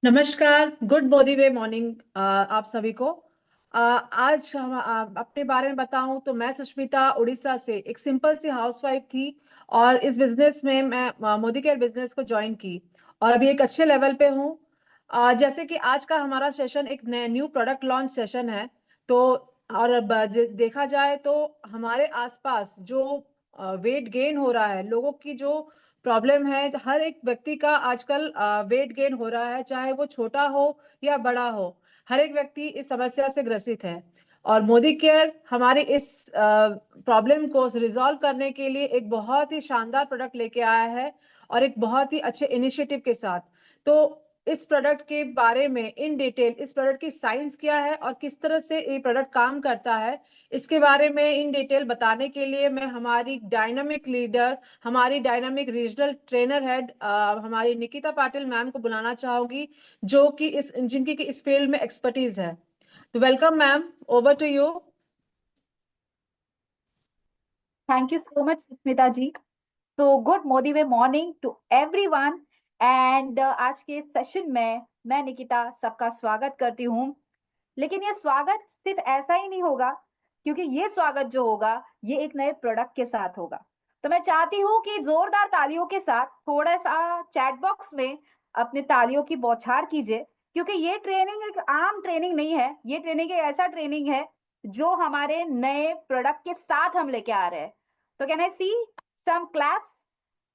नमस्कार, गुड मोदी वे मॉर्निंग आप सभी को। आज हम अपने बारे में बताऊं तो मैं सुष्मिता उड़ीसा से एक सिंपल सी हाउसवाइफ थी और इस बिजनेस में मैं मोदी केयर बिजनेस को ज्वाइन की और अभी एक अच्छे लेवल पे हूं। जैसे कि आज का हमारा सेशन एक न्यू प्रोडक्ट लॉन्च सेशन है। तो और अब देखा जाए तो हमारे आसपास जो वेट गेन हो रहा है, लोगों की जो प्रॉब्लम है, हर एक व्यक्ति का आजकल वेट गेन हो रहा है, चाहे वो छोटा हो या बड़ा हो। हर एक व्यक्ति इस समस्या से ग्रसित है और मोदी केयर हमारी इस प्रॉब्लम को रिजॉल्व करने के लिए एक बहुत ही शानदार प्रोडक्ट लेके आया है और एक बहुत ही अच्छे इनिशिएटिव के साथ। तो इस प्रोडक्ट के बारे में इन डिटेल, इस प्रोडक्ट की साइंस क्या है और किस तरह से ये प्रोडक्ट काम करता है, इसके बारे में इन डिटेल बताने के लिए मैं हमारी डायनामिक लीडर, हमारी डायनामिक रीजनल ट्रेनर हेड हमारी निकिता पाटिल मैम को बुलाना चाहूंगी, जो कि जिनकी की इस फील्ड में एक्सपर्टीज है। तो welcome ma'am, over to you. Thank you so much Sushmita ji. तो गुड मोदी मॉर्निंग टू एवरीवन। एंड आज के सेशन में मैं निकिता सबका स्वागत करती हूँ। लेकिन ये स्वागत सिर्फ ऐसा ही नहीं होगा, क्योंकि ये स्वागत जो होगा ये एक नए प्रोडक्ट के साथ होगा। तो मैं चाहती हूँ कि जोरदार तालियों के साथ थोड़ा सा चैट बॉक्स में अपने तालियों की बौछार कीजिए, क्योंकि ये ट्रेनिंग एक आम ट्रेनिंग नहीं है। ये ट्रेनिंग एक ऐसा ट्रेनिंग है जो हमारे नए प्रोडक्ट के साथ हम लेके आ रहे हैं। तो can I C some claps?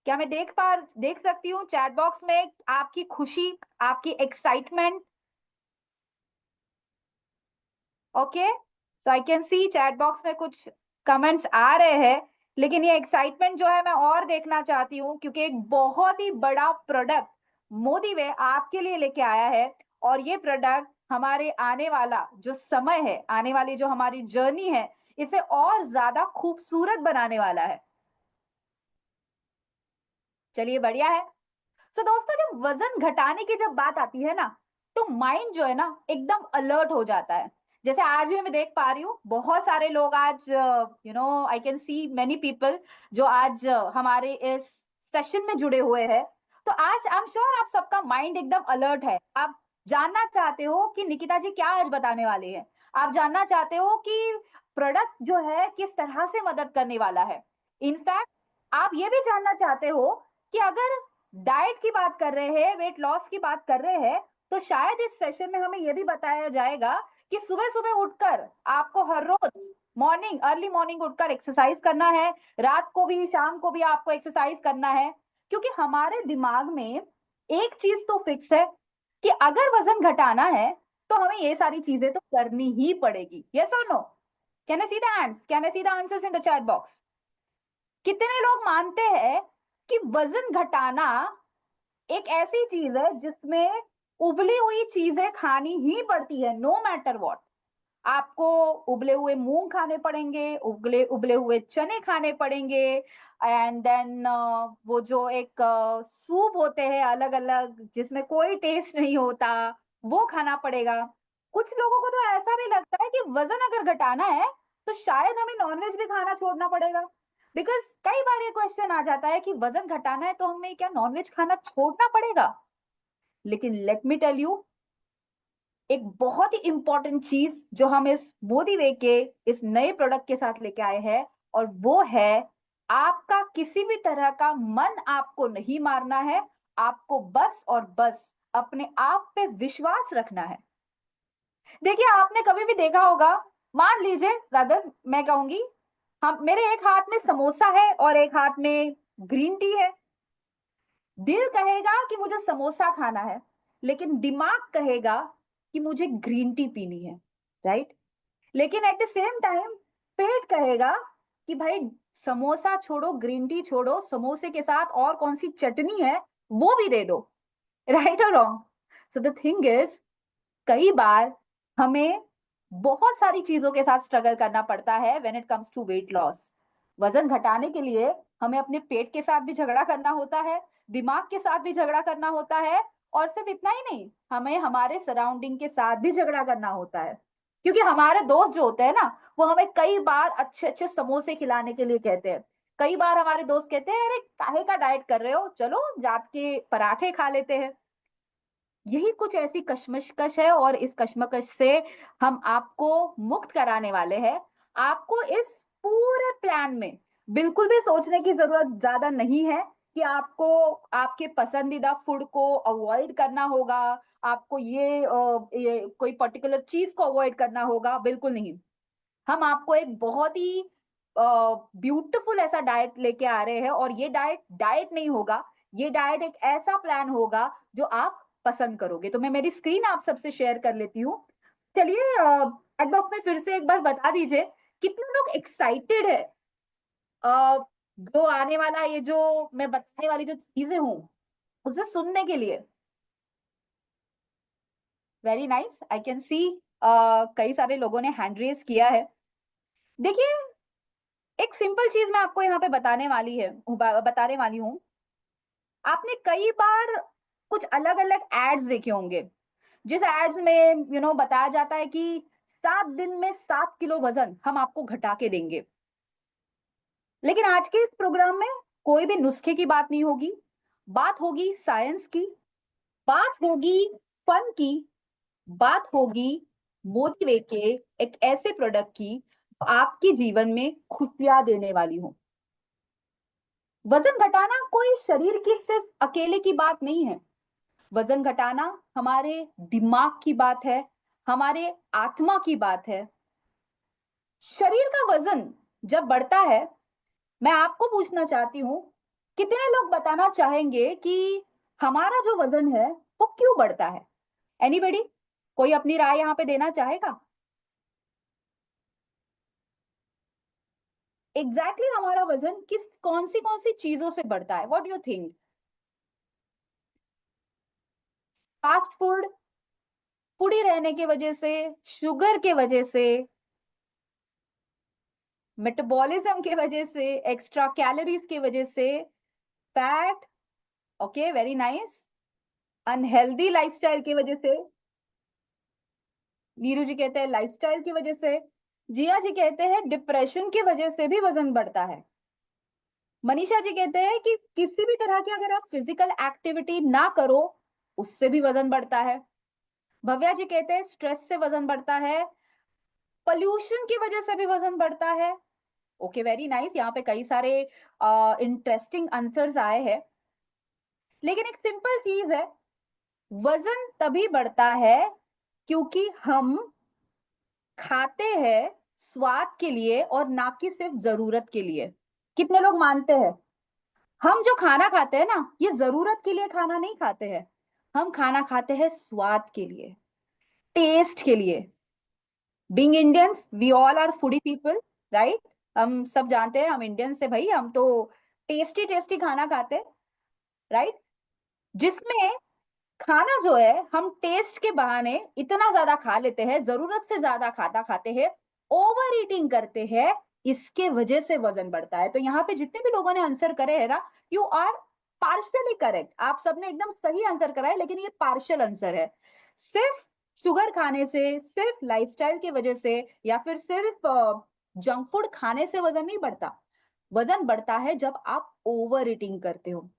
क्या मैं देख सकती हूँ चैट बॉक्स में आपकी खुशी, आपकी excitement? Okay, so I can see chat box में कुछ कमेंट्स आ रहे हैं। लेकिन ये एक्साइटमेंट जो है मैं और देखना चाहती हूँ, क्योंकि एक बहुत ही बड़ा प्रोडक्ट मोदी वे आपके लिए लेके आया है। और ये प्रोडक्ट हमारे आने वाला जो समय है, आने वाली जो हमारी जर्नी है, इसे और ज्यादा खूबसूरत बनाने वाला है। चलिए, बढ़िया है। सो दोस्तों, जब वजन घटाने की जब बात आती है ना, तो माइंड जो है ना एकदम अलर्ट हो जाता है। जैसे आज भी मैं देख पा रही हूँ बहुत सारे लोग आज, I can see many people जो आज हमारे इस सेशन में जुड़े हुए हैं। तो आज आई एम श्योर आप सबका माइंड एकदम अलर्ट है। आप जानना चाहते हो कि निकिता जी क्या आज बताने वाले हैं। आप जानना चाहते हो कि प्रोडक्ट जो है किस तरह से मदद करने वाला है। इनफैक्ट आप ये भी जानना चाहते हो कि अगर डाइट की बात कर रहे हैं, वेट लॉस की बात कर रहे हैं, तो शायद इस सेशन में हमें यह भी बताया जाएगा कि सुबह सुबह उठकर आपको हर रोज मॉर्निंग, अर्ली मॉर्निंग उठकर एक्सरसाइज करना है। रात को भी, शाम को भी आपको एक्सरसाइज करना है। क्योंकि हमारे दिमाग में एक चीज तो फिक्स है कि अगर वजन घटाना है तो हमें ये सारी चीजें तो करनी ही पड़ेगी। यस और no? Can I see the answers? Can I see the answers in the chat box? कितने लोग मानते हैं कि वजन घटाना एक ऐसी चीज है जिसमें उबली हुई चीजें खानी ही पड़ती है, नो मैटर व्हाट? आपको उबले हुए मूंग खाने पड़ेंगे, उबले उबले हुए चने खाने पड़ेंगे, एंड देन वो जो एक सूप होते हैं अलग अलग जिसमें कोई टेस्ट नहीं होता, वो खाना पड़ेगा। कुछ लोगों को तो ऐसा भी लगता है कि वजन अगर घटाना है तो शायद हमें नॉनवेज भी खाना छोड़ना पड़ेगा। बिकॉज कई बार ये क्वेश्चन आ जाता है कि वजन घटाना है तो हमें क्या नॉनवेज खाना छोड़ना पड़ेगा? लेकिन लेट मी टेल यू, एक बहुत ही इंपॉर्टेंट चीज जो हम इस मोदी वे के इस नए प्रोडक्ट के साथ लेके आए हैं, और वो है आपका किसी भी तरह का मन आपको नहीं मारना है। आपको बस और बस अपने आप पे विश्वास रखना है। देखिए, आपने कभी भी देखा होगा, मान लीजिए, रादर मैं कहूंगी, हम मेरे एक हाथ में समोसा है और एक हाथ में ग्रीन टी है। दिल कहेगा कि मुझे समोसा खाना है, लेकिन दिमाग कहेगा कि मुझे ग्रीन टी पीनी है, राइट? लेकिन एट द सेम टाइम पेट कहेगा कि भाई समोसा छोड़ो, ग्रीन टी छोड़ो, समोसे के साथ और कौन सी चटनी है वो भी दे दो। राइट और wrong? So the thing is, कई बार हमें बहुत सारी चीजों के साथ स्ट्रगल करना पड़ता है when it comes to weight loss. वजन घटाने के लिए हमें अपने पेट के साथ भी झगड़ा करना होता है, दिमाग के साथ भी झगड़ा करना होता है, और सिर्फ इतना ही नहीं, हमें हमारे सराउंडिंग के साथ भी झगड़ा करना होता है। क्योंकि हमारे दोस्त जो होते हैं ना, वो हमें कई बार अच्छे अच्छे समोसे खिलाने के लिए कहते हैं। कई बार हमारे दोस्त कहते हैं, अरे काहे का डाइट कर रहे हो, चलो जात के पराठे खा लेते हैं। यही कुछ ऐसी कश्मकश है और इस कश्मकश से हम आपको मुक्त कराने वाले हैं। आपको इस पूरे प्लान में बिल्कुल भी सोचने की जरूरत ज्यादा नहीं है कि आपको आपके पसंदीदा फूड को अवॉइड करना होगा, आपको ये कोई पर्टिकुलर चीज को अवॉइड करना होगा, बिल्कुल नहीं। हम आपको एक बहुत ही ब्यूटीफुल ऐसा डाइट लेके आ रहे हैं, और ये डाइट डाइट नहीं होगा, ये डाइट एक ऐसा प्लान होगा जो आप पसंद करोगे। तो मैं मेरी स्क्रीन आप सबसे शेयर कर लेती हूँ। चलिए चैट बॉक्स में फिर से एक बार बता दीजिए कितने लोग एक्साइटेड है जो आने वाला ये जो मैं बताने वाली जो चीजें हूँ उसे सुनने के लिए। Very nice, I can see कई सारे लोगों ने हैंड रेज किया है। देखिए, एक सिंपल चीज मैं आपको यहाँ पे बताने वाली हूँ। आपने कई बार कुछ अलग अलग एड्स देखे होंगे, जिस एड्स में बताया जाता है कि 7 दिन में 7 किलो वजन हम आपको घटा के देंगे। लेकिन आज के इस प्रोग्राम में कोई भी नुस्खे की बात नहीं होगी, बात होगी साइंस की, बात होगी फन की, बात होगी मोटिवे के एक ऐसे प्रोडक्ट की जो आपके जीवन में खुशियां देने वाली हो। वजन घटाना कोई शरीर की सिर्फ अकेले की बात नहीं है। वजन घटाना हमारे दिमाग की बात है, हमारे आत्मा की बात है। शरीर का वजन जब बढ़ता है, मैं आपको पूछना चाहती हूँ, कितने लोग बताना चाहेंगे कि हमारा जो वजन है वो क्यों बढ़ता है? एनीबडी, कोई अपनी राय यहाँ पे देना चाहेगा? एग्जैक्टली हमारा वजन कौन सी चीजों से बढ़ता है? What do you think? Fast food, foodie रहने की वजह से, शुगर के वजह से, मेटाबॉलिज्म की वजह से, एक्स्ट्रा कैलोरीज की वजह से, fat, okay very nice, unhealthy lifestyle की वजह से, नीरू जी कहते हैं लाइफस्टाइल की वजह से, जिया जी कहते हैं डिप्रेशन की वजह से भी वजन बढ़ता है, मनीषा जी कहते हैं कि किसी भी तरह की अगर आप फिजिकल एक्टिविटी ना करो उससे भी वजन बढ़ता है, भव्या जी कहते हैं स्ट्रेस से वजन बढ़ता है, पोल्यूशन की वजह से भी वजन बढ़ता है। ओके वेरी नाइस, यहाँ पे कई सारे इंटरेस्टिंग आंसर्स आए हैं। लेकिन एक सिंपल चीज है, वजन तभी बढ़ता है क्योंकि हम खाते हैं स्वाद के लिए और ना कि सिर्फ जरूरत के लिए। कितने लोग मानते हैं हम जो खाना खाते हैं ना, ये जरूरत के लिए खाना नहीं खाते हैं, हम खाना खाते हैं स्वाद के लिए, टेस्ट के लिए। Being Indians we all are foodie people, right? हम सब जानते हैं हम इंडियंस से भाई, हम तो टेस्टी टेस्टी खाना खाते हैं, राइट? जिसमें खाना जो है हम टेस्ट के बहाने इतना ज्यादा खा लेते हैं, जरूरत से ज्यादा खाता खाते हैं, ओवर ईटिंग करते हैं, इसके वजह से वजन बढ़ता है। तो यहाँ पे जितने भी लोगों ने आंसर करे है ना, यू आर पार्शियली करेक्ट, आप सबने एकदम सही आंसर करा है, लेकिन ये पार्शियल आंसर है। सिर्फ शुगर खाने से, सिर्फ लाइफस्टाइल की वजह से, या फिर सिर्फ जंक फूड खाने से वजन नहीं बढ़ता। वजन बढ़ता है जब आप ओवर ईटिंग करते हो,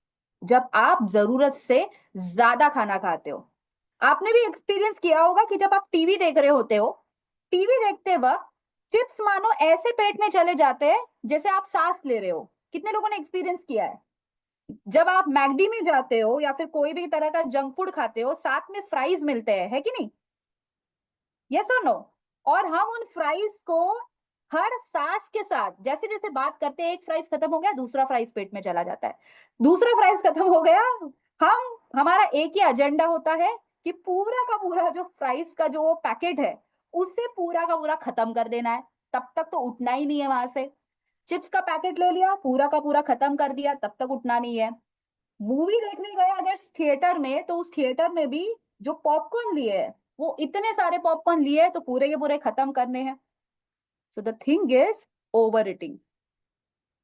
जब आप जरूरत से ज्यादा खाना खाते हो। आपने भी एक्सपीरियंस किया होगा कि जब आप टीवी देख रहे होते हो, टीवी देखते वक्त चिप्स मानो ऐसे पेट में चले जाते हैं जैसे आप सांस ले रहे हो। कितने लोगों ने एक्सपीरियंस किया है? जब आप मैकडी में जाते हो या फिर कोई भी तरह का जंक फूड खाते हो, साथ में फ्राइज मिलते हैं, है कि नहीं? यस और नो? और हम उन फ्राइज को हर सांस के साथ जैसे जैसे बात करते हैं, एक फ्राइज खत्म हो गया, दूसरा फ्राइज पेट में चला जाता है, दूसरा फ्राइज खत्म हो गया, हमारा एक ही एजेंडा होता है कि पूरा का पूरा जो फ्राइज का जो पैकेट है उसे पूरा का पूरा खत्म कर देना है। तब तक तो उठना ही नहीं है वहां से। चिप्स का पैकेट ले लिया, पूरा का पूरा खत्म कर दिया, तब तक उठना नहीं है। मूवी देखने गए अगर थिएटर में, तो उस थिएटर में भी जो पॉपकॉर्न लिए है, वो इतने सारे पॉपकॉर्न लिए हैं, तो पूरे के पूरे खत्म करने हैं। So the thing is over eating.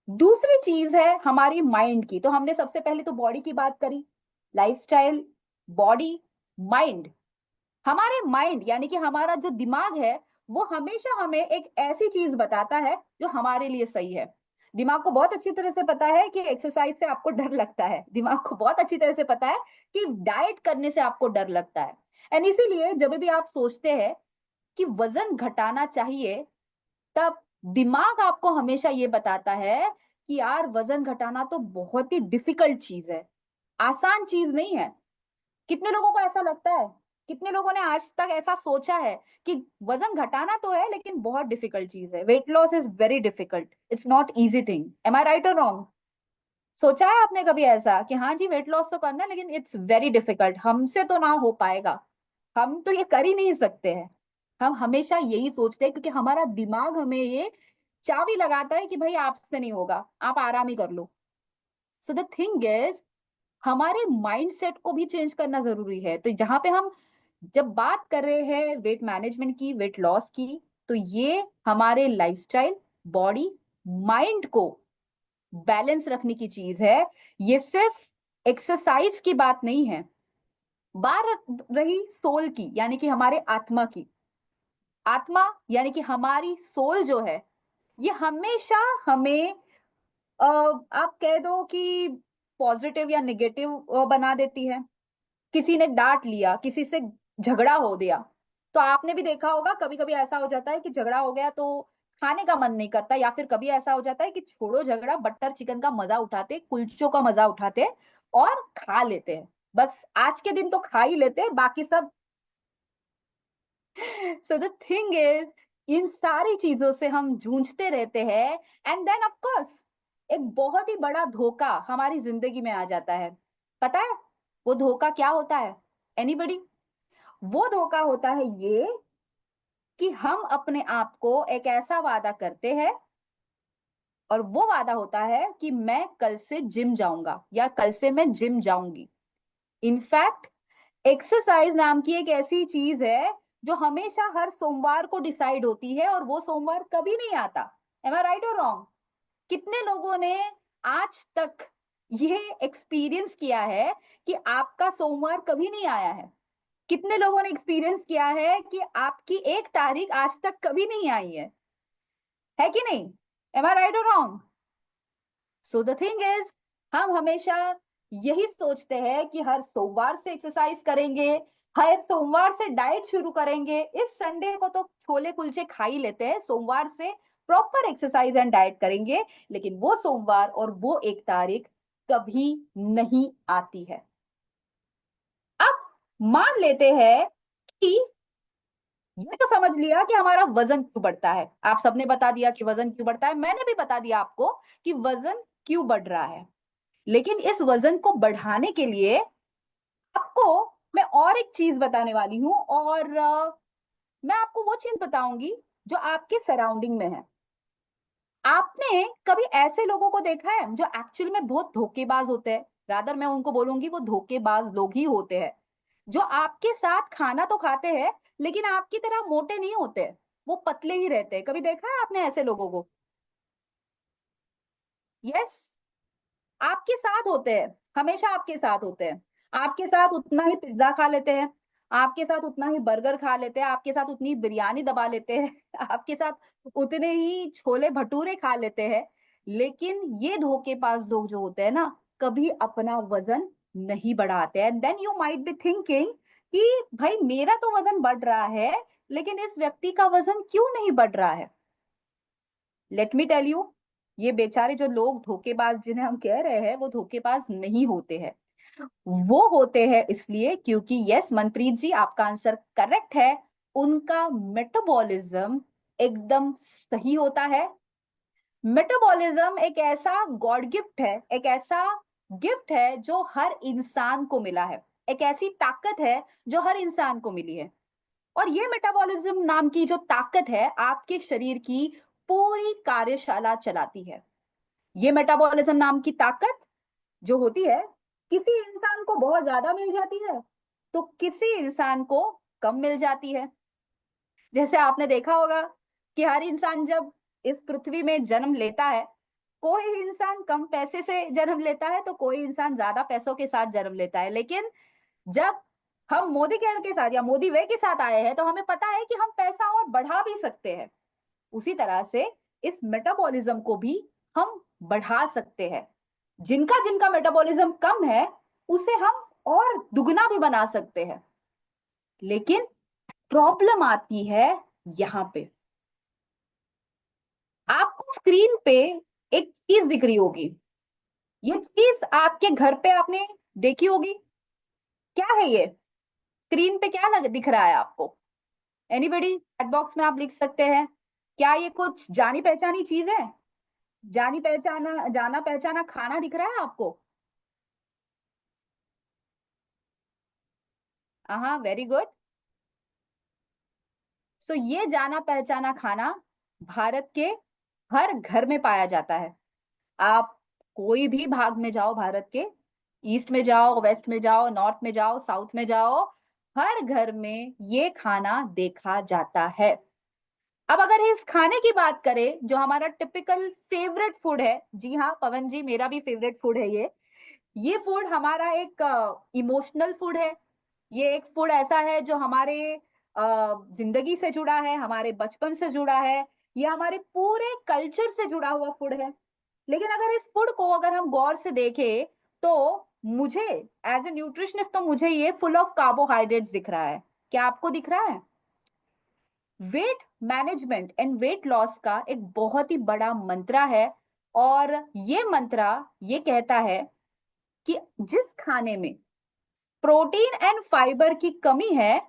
दूसरी चीज है हमारी माइंड की। तो हमने सबसे पहले तो बॉडी की बात करी, लाइफस्टाइल, बॉडी, माइंड। हमारे माइंड यानी कि हमारा जो दिमाग है, वो हमेशा हमें एक ऐसी चीज बताता है जो हमारे लिए सही है। दिमाग को बहुत अच्छी तरह से पता है कि एक्सरसाइज से आपको डर लगता है, दिमाग को बहुत अच्छी तरह से पता है कि डाइट करने से आपको डर लगता है। एंड इसीलिए जब भी आप सोचते हैं कि वजन घटाना चाहिए, तब दिमाग आपको हमेशा ये बताता है कि यार वजन घटाना तो बहुत ही डिफिकल्ट चीज है, आसान चीज नहीं है। कितने लोगों को ऐसा लगता है, कितने लोगों ने आज तक ऐसा सोचा है कि वजन घटाना तो है लेकिन बहुत डिफिकल्ट चीज है, weight loss is very difficult, it's not easy thing. Am I right और रॉन्ग? सोचा है आपने कभी ऐसा कि हाँ जी वेट लॉस तो करना है लेकिन इट्स वेरी डिफिकल्ट, हमसे तो ना हो पाएगा, हम तो ये कर ही नहीं सकते हैं? हम हमेशा यही सोचते हैं क्योंकि हमारा दिमाग हमें ये चाबी लगाता है कि भाई आपसे नहीं होगा, आप आराम ही कर लो। सो द थिंग इज, हमारे माइंडसेट को भी चेंज करना जरूरी है। तो जहां पे हम जब बात कर रहे हैं वेट मैनेजमेंट की, वेट लॉस की, तो ये हमारे लाइफस्टाइल, बॉडी, माइंड को बैलेंस रखने की चीज है। ये सिर्फ एक्सरसाइज की बात नहीं है। बात रही सोल की, यानी कि हमारे आत्मा की, आत्मा यानी कि हमारी सोल जो है, ये हमेशा हमें आप कह दो कि पॉजिटिव या निगेटिव बना देती है। किसी ने डांट लिया, किसी से झगड़ा हो गया, तो आपने भी देखा होगा कभी कभी ऐसा हो जाता है कि झगड़ा हो गया तो खाने का मन नहीं करता, या फिर कभी ऐसा हो जाता है कि छोड़ो झगड़ा, बटर चिकन का मजा उठाते, कुलचों का मजा उठाते और खा लेते हैं। बस आज के दिन तो खा ही लेते हैं, बाकी सब। सो द थिंग इज, इन सारी चीजों से हम जूझते रहते हैं। एंड देन ऑफ कोर्स एक बहुत ही बड़ा धोखा हमारी जिंदगी में आ जाता है। पता है वो धोखा क्या होता है? एनीबडी? वो धोखा होता है ये कि हम अपने आप को एक ऐसा वादा करते हैं, और वो वादा होता है कि मैं कल से जिम जाऊंगा या कल से मैं जिम जाऊंगी। इनफैक्ट एक्सरसाइज नाम की एक ऐसी चीज है जो हमेशा हर सोमवार को डिसाइड होती है और वो सोमवार कभी नहीं आता। एम आई राइट और रॉन्ग? कितने लोगों ने आज तक ये एक्सपीरियंस किया है कि आपका सोमवार कभी नहीं आया है? कितने लोगों ने एक्सपीरियंस किया है कि आपकी एक तारीख आज तक कभी नहीं आई है कि नहीं? एम आई राइट और wrong? So the thing is, हम हमेशा यही सोचते हैं कि हर सोमवार से एक्सरसाइज करेंगे, हर सोमवार से डाइट शुरू करेंगे, इस संडे को तो छोले कुलचे खा ही लेते हैं, सोमवार से प्रॉपर एक्सरसाइज एंड डाइट करेंगे। लेकिन वो सोमवार और वो एक तारीख कभी नहीं आती है। अब मान लेते हैं कि ये तो समझ लिया कि हमारा वजन क्यों बढ़ता है, आप सबने बता दिया कि वजन क्यों बढ़ता है, मैंने भी बता दिया आपको कि वजन क्यों बढ़ रहा है। लेकिन इस वजन को बढ़ाने के लिए आपको मैं और एक चीज बताने वाली हूँ, और मैं आपको वो चीज बताऊंगी जो आपके सराउंडिंग में है। आपने कभी ऐसे लोगों को देखा है जो एक्चुअली में बहुत धोखेबाज होते हैं? रादर मैं उनको बोलूंगी वो धोखेबाज लोग ही होते हैं, जो आपके साथ खाना तो खाते हैं लेकिन आपकी तरह मोटे नहीं होते, वो पतले ही रहते हैं। कभी देखा है आपने ऐसे लोगों को? यस, आपके साथ होते हैं, हमेशा आपके साथ होते हैं। आपके साथ उतना ही पिज्जा खा लेते हैं, आपके साथ उतना ही बर्गर खा लेते हैं, आपके साथ उतनी बिरयानी दबा लेते हैं, आपके साथ उतने ही छोले भटूरे खा लेते हैं। लेकिन ये धोखेबाज लोग जो होते हैं ना, कभी अपना वजन नहीं बढ़ाते हैं। Then you might be thinking कि भाई मेरा तो वजन बढ़ रहा है लेकिन इस व्यक्ति का वजन क्यों नहीं बढ़ रहा है? लेट मी टेल यू, ये बेचारे जो लोग धोखेबाज जिन्हें हम कह रहे हैं वो धोखेबाज नहीं होते हैं। वो होते हैं इसलिए क्योंकि यस मनप्रीत जी आपका आंसर करेक्ट है, उनका मेटाबॉलिज्म एकदम सही होता है। मेटाबॉलिज्म एक ऐसा गॉड गिफ्ट है, एक ऐसा गिफ्ट है जो हर इंसान को मिला है, एक ऐसी ताकत है जो हर इंसान को मिली है। और ये मेटाबॉलिज्म नाम की जो ताकत है आपके शरीर की पूरी कार्यशाला चलाती है। ये मेटाबॉलिज्म नाम की ताकत जो होती है, किसी इंसान को बहुत ज्यादा मिल जाती है तो किसी इंसान को कम मिल जाती है। जैसे आपने देखा होगा कि हर इंसान जब इस पृथ्वी में जन्म लेता है, कोई इंसान कम पैसे से जन्म लेता है तो कोई इंसान ज्यादा पैसों के साथ जन्म लेता है। लेकिन जब हम मोदी केयर के साथ या मोदी वे के साथ आए हैं तो हमें पता है कि हम पैसा और बढ़ा भी सकते हैं। उसी तरह से इस मेटाबॉलिज्म को भी हम बढ़ा सकते हैं। जिनका जिनका मेटाबॉलिज्म कम है उसे हम और दुगना भी बना सकते हैं। लेकिन प्रॉब्लम आती है यहां पे। आपको स्क्रीन पे एक चीज दिख रही होगी, ये चीज आपके घर पे आपने देखी होगी। क्या है ये? स्क्रीन पे क्या दिख रहा है आपको? एनीबडी चैट बॉक्स में आप लिख सकते हैं। क्या ये कुछ जानी पहचानी चीज है? जानी पहचाना जाना पहचाना खाना दिख रहा है आपको? हाँ, वेरी गुड। सो ये जाना पहचाना खाना भारत के हर घर में पाया जाता है। आप कोई भी भाग में जाओ भारत के, ईस्ट में जाओ, वेस्ट में जाओ, नॉर्थ में जाओ, साउथ में जाओ, हर घर में ये खाना देखा जाता है। अब अगर इस खाने की बात करें जो हमारा टिपिकल फेवरेट फूड है, जी हाँ पवन जी, मेरा भी फेवरेट फूड है ये फूड हमारा एक इमोशनल फूड है। ये एक फूड ऐसा है जो हमारे जिंदगी से जुड़ा है, हमारे बचपन से जुड़ा है, ये हमारे पूरे कल्चर से जुड़ा हुआ फूड है। लेकिन अगर इस फूड को अगर हम गौर से देखें तो मुझे एज ए न्यूट्रिशनिस्ट तो मुझे ये फुल ऑफ कार्बोहाइड्रेट्स दिख रहा है। क्या आपको दिख रहा है? Weight management and weight loss का एक बहुत ही बड़ा मंत्रा है। और ये मंत्रा ये कहता है कि जिस खाने में प्रोटीन एंड फाइबर की कमी है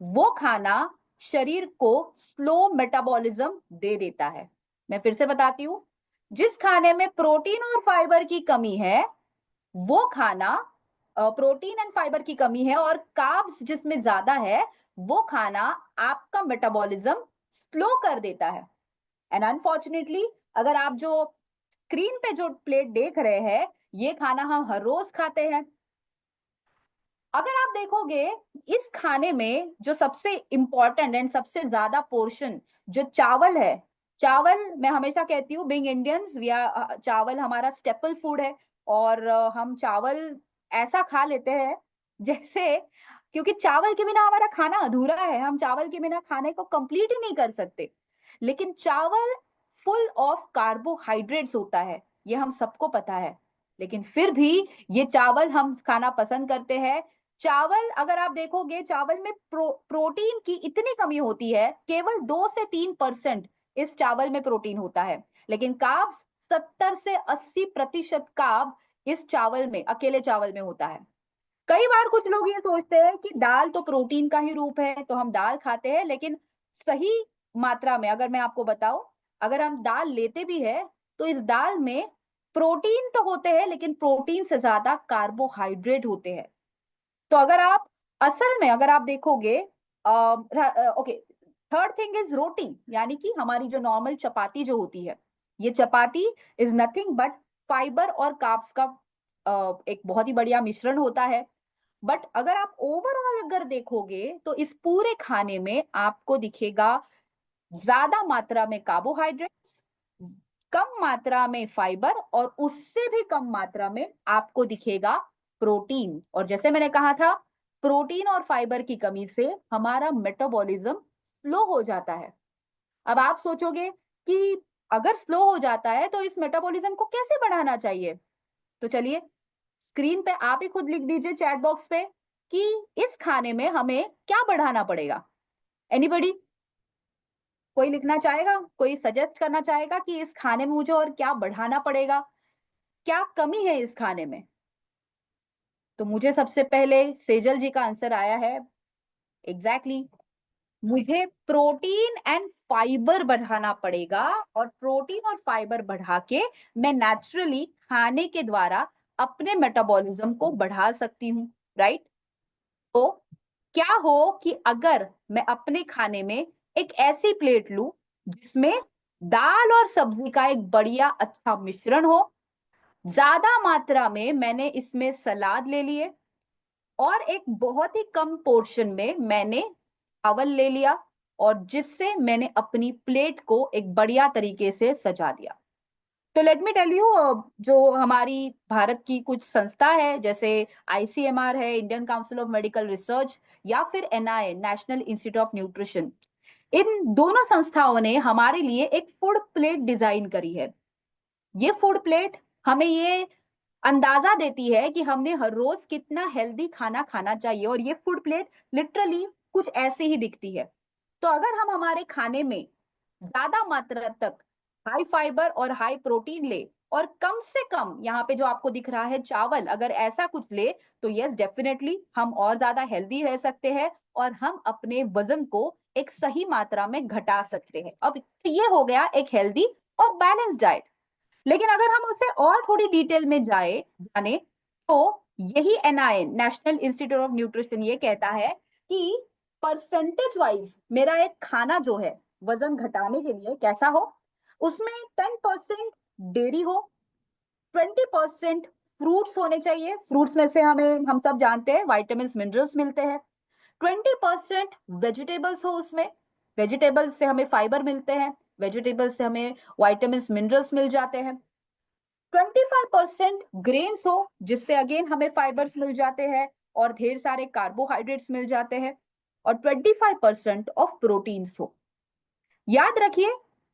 वो खाना शरीर को स्लो मेटाबॉलिज्म दे देता है। मैं फिर से बताती हूँ, जिस खाने में प्रोटीन और फाइबर की कमी है वो खाना, प्रोटीन एंड फाइबर की कमी है और कार्ब्स जिसमें ज्यादा है, वो खाना आपका मेटाबॉलिज्म स्लो कर देता है। एंड अनफॉर्चुनेटली अगर आप जो स्क्रीन पे जो प्लेट देख रहे हैं ये खाना हम हर रोज खाते हैं। अगर आप देखोगे इस खाने में जो सबसे इंपॉर्टेंट एंड सबसे ज्यादा पोर्शन जो चावल है, चावल मैं हमेशा कहती हूँ बीइंग इंडियंस वी आर, चावल हमारा स्टेपल फूड है। और हम चावल ऐसा खा लेते हैं जैसे, क्योंकि चावल के बिना हमारा खाना अधूरा है, हम चावल के बिना खाने को कंप्लीट ही नहीं कर सकते। लेकिन चावल फुल ऑफ कार्बोहाइड्रेट्स होता है, ये हम सबको पता है। लेकिन फिर भी ये चावल हम खाना पसंद करते हैं। चावल अगर आप देखोगे चावल में प्रोटीन की इतनी कमी होती है, केवल 2 से 3% इस चावल में प्रोटीन होता है। लेकिन कार्ब्स 70 से 80% कार्ब इस चावल में, अकेले चावल में होता है। कई बार कुछ लोग ये सोचते हैं कि दाल तो प्रोटीन का ही रूप है तो हम दाल खाते हैं, लेकिन सही मात्रा में अगर मैं आपको बताऊं, अगर हम दाल लेते भी है तो इस दाल में प्रोटीन तो होते हैं लेकिन प्रोटीन से ज्यादा कार्बोहाइड्रेट होते हैं। तो अगर आप असल में अगर आप देखोगे, ओके, थर्ड थिंग इज रोटी, यानी कि हमारी जो नॉर्मल चपाती जो होती है, ये चपाती इज नथिंग बट फाइबर और कार्ब्स का एक बहुत ही बढ़िया मिश्रण होता है। बट अगर आप ओवरऑल अगर देखोगे तो इस पूरे खाने में आपको दिखेगा ज्यादा मात्रा में कार्बोहाइड्रेट्स, कम मात्रा में फाइबर और उससे भी कम मात्रा में आपको दिखेगा प्रोटीन। और जैसे मैंने कहा था, प्रोटीन और फाइबर की कमी से हमारा मेटाबॉलिज्म स्लो हो जाता है। अब आप सोचोगे कि अगर स्लो हो जाता है तो इस मेटाबॉलिज्म को कैसे बढ़ाना चाहिए? तो चलिए स्क्रीन पे आप ही खुद लिख दीजिए चैट बॉक्स पे कि इस खाने में हमें क्या बढ़ाना पड़ेगा। एनीबडी, कोई लिखना चाहेगा, कोई सजेस्ट करना चाहेगा कि इस खाने में मुझे और क्या बढ़ाना पड़ेगा, क्या कमी है इस खाने में? तो मुझे सबसे पहले सेजल जी का आंसर आया है, एग्जैक्टली exactly, मुझे प्रोटीन एंड फाइबर बढ़ाना पड़ेगा। और प्रोटीन और फाइबर बढ़ा के मैं नेचुरली खाने के द्वारा अपने मेटाबॉलिज्म को बढ़ा सकती हूँ, राइट? तो क्या हो कि अगर मैं अपने खाने में एक ऐसी प्लेट लूं जिसमें दाल और सब्जी का एक बढ़िया अच्छा मिश्रण हो, ज्यादा मात्रा में मैंने इसमें सलाद ले लिए और एक बहुत ही कम पोर्शन में मैंने चावल ले लिया, और जिससे मैंने अपनी प्लेट को एक बढ़िया तरीके से सजा दिया। तो लेट मी टेल यू, जो हमारी भारत की कुछ संस्था है जैसे आईसीएमआर है, Indian Council of Medical Research, या फिर NIA, National Institute of Nutrition, इन दोनों संस्थाओं ने हमारे लिए एक फूड प्लेट डिजाइन करी है। ये फूड प्लेट हमें ये अंदाजा देती है कि हमने हर रोज कितना हेल्दी खाना खाना चाहिए, और ये फूड प्लेट लिटरली कुछ ऐसे ही दिखती है। तो अगर हम हमारे खाने में ज्यादा मात्रा तक हाई फाइबर और हाई प्रोटीन ले, और कम से कम यहाँ पे जो आपको दिख रहा है चावल, अगर ऐसा कुछ ले, तो यस डेफिनेटली हम और ज्यादा हेल्दी रह सकते हैं, और हम अपने वजन को एक सही मात्रा में घटा सकते हैं। अब ये हो गया एक हेल्दी और बैलेंस डाइट। लेकिन अगर हम उसे और थोड़ी डिटेल में जाने, तो यही NIN, national Institute of nutrition, ये कहता है कि परसेंटेज वाइज मेरा एक खाना जो है वजन घटाने के लिए कैसा हो, उसमें 10% डेयरी हो, 20% फ्रूट्स होने चाहिए, फ्रूट्स में से हमें हम सब जानते हैं वाइटामिन मिनरल्स मिलते हैं, 20% वेजिटेबल्स हो उसमें, वेजिटेबल्स से हमें फाइबर मिलते हैं, वेजिटेबल्स से हमें वाइटामिन मिनरल्स मिल जाते हैं, 25% ग्रेन्स हो जिससे अगेन हमें फाइबर्स मिल जाते हैं और ढेर सारे कार्बोहाइड्रेट्स मिल जाते हैं, और 25% ऑफ प्रोटीन्स हो। याद रखिए,